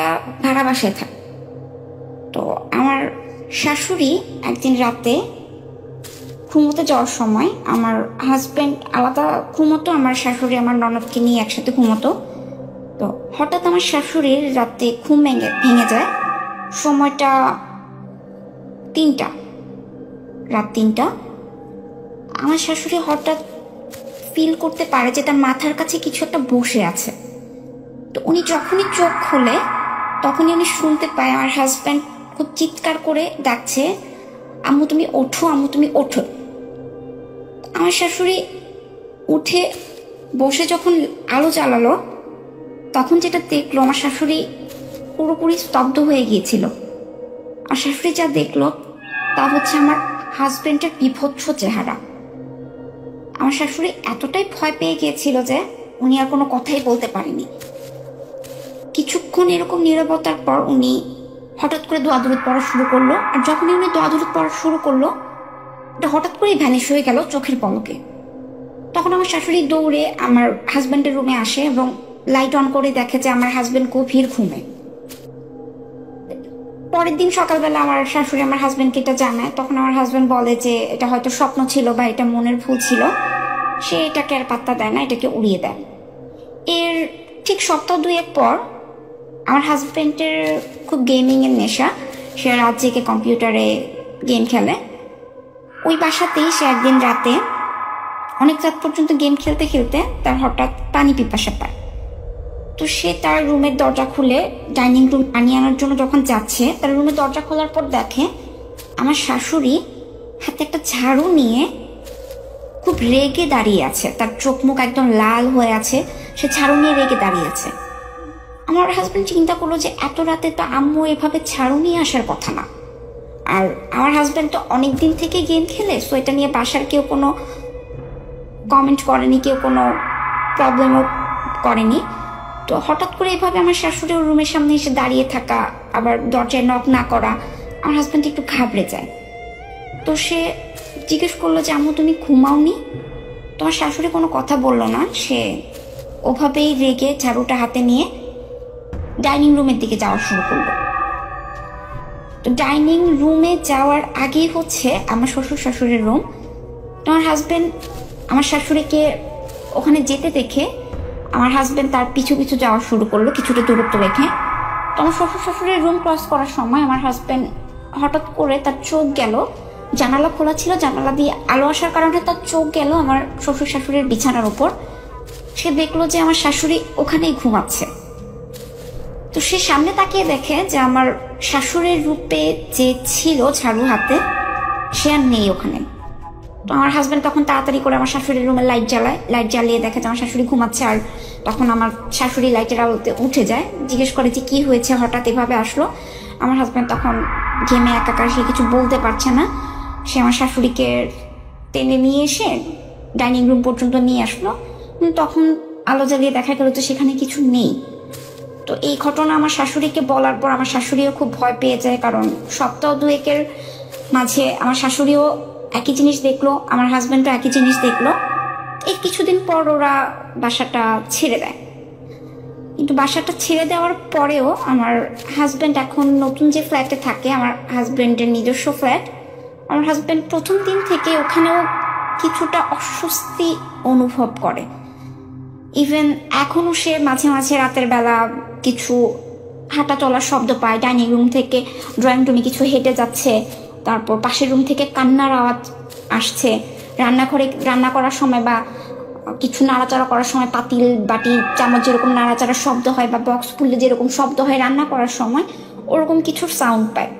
ভাড়া বাসায় থাকে। তো আমার শাশুড়ি একদিন রাতে ঘুমোতে যাওয়ার সময়, আমার হাজব্যান্ড আলাদা ঘুমোতো, আমার শাশুড়ি আমার ননদকে নিয়ে একসাথে ঘুমোতো। তো হঠাৎ আমার শাশুড়ির রাতে ঘুম ভেঙে যায়। সময়টা 3টা, রাত 3টা। আমার শাশুড়ি হঠাৎ ফিল করতে পারে যে তার মাথার কাছে কিছু একটা বসে আছে। তো উনি যখনই চোখ খোলে তখনই উনি শুনতে পায় আমার হাজব্যান্ড খুব চিৎকার করে ডাকছে, আম্মু তুমি ওঠো, আম্মু তুমি ওঠো। আমার শাশুড়ি উঠে বসে যখন আলো জ্বালালো তখন যেটা দেখলো, আমার শাশুড়ি পুরোপুরি স্তব্ধ হয়ে গিয়েছিল। আমার শাশুড়ি যা দেখলো তা হচ্ছে আমার হাজব্যান্ডের বিভৎস চেহারা। আমার শাশুড়ি এতটাই ভয় পেয়ে গিয়েছিল যে উনি আর কোনো কথাই বলতে পারেনি। কিছুক্ষণ এরকম নীরবতার পর উনি হঠাৎ করে দোয়া দরুদ পড়া শুরু করলো। আর যখনই উনি দোয়া দরুদ পড়া শুরু করলো, এটা হঠাৎ করেই ভ্যানিশ হয়ে গেল চোখের পলকে। তখন আমার শাশুড়ি দৌড়ে আমার হাজব্যান্ডের রুমে আসে এবং লাইট অন করে দেখে যে আমার হাজব্যান্ড গভীর ঘুমে। পরের দিন সকালবেলা আমার শাশুড়ি আমার হাজব্যান্ডকে এটা জানায়। তখন আমার হাজব্যান্ড বলে যে এটা হয়তো স্বপ্ন ছিল বা এটা মনের ভুল ছিল। সে এটাকে আর পাত্তা দেয় না, এটাকে উড়িয়ে দেয়। এর ঠিক সপ্তাহ 2 পর আমার হাজব্যান্ডের খুব গেমিংয়ের নেশা। সে রাত জেগে কম্পিউটারে গেম খেলে। ওই বাসাতেই সে একদিন রাতে অনেক রাত পর্যন্ত গেম খেলতে খেলতে তার হঠাৎ পানি পিপাসা পায়। তো সে তার রুমের দরজা খুলে ডাইনিং রুম পানি আনার জন্য যখন যাচ্ছে, তার রুমের দরজা খোলার পর দেখে আমার শাশুড়ি হাতে একটা ঝাড়ু নিয়ে খুব রেগে দাঁড়িয়ে আছে। তার চোখ মুখ একদম লাল হয়ে আছে, সে ঝাড়ু নিয়ে রেগে দাঁড়িয়ে আছে। আমার হাজব্যান্ড চিন্তা করলো যে এত রাতে তো আম্মু এভাবে ঝাড়ু নিয়ে আসার কথা না। আর আমার হাজব্যান্ড তো অনেক দিন থেকে গেম খেলে, সো এটা নিয়ে বাসার কেউ কোনো কমেন্ট করেনি, কেউ কোনো প্রবলেমও করেনি। তো হঠাৎ করে এভাবে আমার শাশুড়ির রুমের সামনে এসে দাঁড়িয়ে থাকা, আবার দরজায় নক না করা, আমার হাজব্যান্ড একটু ঘাবড়ে যায়। তো সে জিজ্ঞেস করলো যে আম্মু তুমি ঘুমাওনি? তোমার শাশুড়ি কোনো কথা বললো না। সে ওভাবেই রেগে ঝাড়ুটা হাতে নিয়ে ডাইনিং রুমের দিকে যাওয়া শুরু করলো। তো ডাইনিং রুমে যাওয়ার আগেই হচ্ছে আমার শ্বশুর শাশুড়ির রুম। তো আমার হাজব্যান্ড আমার শাশুড়িকে ওখানে যেতে দেখে আমার হাজব্যান্ড তার পিছু পিছু যাওয়া শুরু করলো কিছুটা দূরত্ব রেখে। তো আমার শ্বশুর শাশুড়ির রুম ক্রস করার সময় আমার হাজব্যান্ড হঠাৎ করে তার চোখ গেল, জানালা খোলা ছিল, জানালা দিয়ে আলো আসার কারণে তার চোখ গেল আমার শ্বশুর শাশুড়ির বিছানার উপর। সে দেখলো যে আমার শাশুড়ি ওখানেই ঘুমাচ্ছে। তো সে সামনে তাকিয়ে দেখে যে আমার শাশুড়ির রূপে যে ছিল ঝাড়ু হাতে, সে আর নেই ওখানে। তো আমার হাজব্যান্ড তখন তাড়াতাড়ি করে আমার শাশুড়ির রুমে লাইট জ্বালায়। লাইট জ্বালিয়ে দেখে যে আমার শাশুড়ি ঘুমাচ্ছে। আর তখন আমার শাশুড়ি লাইটের আলোতে উঠে যায়, জিজ্ঞেস করে যে কি হয়েছে, হঠাৎ এভাবে আসলো। আমার হাজব্যান্ড তখন ঘেমে একাকার, সে কিছু বলতে পারছে না। সে আমার শাশুড়িকে টেনে নিয়ে এসে ডাইনিং রুম পর্যন্ত নিয়ে আসলো। তখন আলো জ্বালিয়ে দেখা গেল যে সেখানে কিছু নেই। তো এই ঘটনা আমার শাশুড়িকে বলার পর আমার শাশুড়িও খুব ভয় পেয়ে যায়, কারণ সপ্তাহ 2 মাঝে আমার শাশুড়িও একই জিনিস দেখলো, আমার হাজব্যান্ডও একই জিনিস দেখলো। এই কিছুদিন পর ওরা বাসাটা ছেড়ে দেয়। কিন্তু বাসাটা ছেড়ে দেওয়ার পরেও আমার হাজব্যান্ড এখন নতুন যে ফ্ল্যাটে থাকে, আমার হাজব্যান্ডের নিজস্ব ফ্ল্যাট, আমার হাজব্যান্ড প্রথম দিন থেকে ওখানেও কিছুটা অস্বস্তি অনুভব করে। ইভেন এখনও সে মাঝে মাঝে রাতের বেলা কিছু হাঁটা চলার শব্দ পায়, ডাইনিং রুম থেকে ড্রয়িং রুমে কিছু হেঁটে যাচ্ছে, তারপর পাশের রুম থেকে কান্নার আওয়াজ আসছে, রান্নাঘরে রান্না করার সময় বা কিছু নাড়াচাড়া করার সময় পাতিল বাটি চামচ যেরকম নাড়াচাড়ার শব্দ হয় বা বক্স খুললে যেরকম শব্দ হয় রান্না করার সময় ওরকম কিছুর সাউন্ড পায়।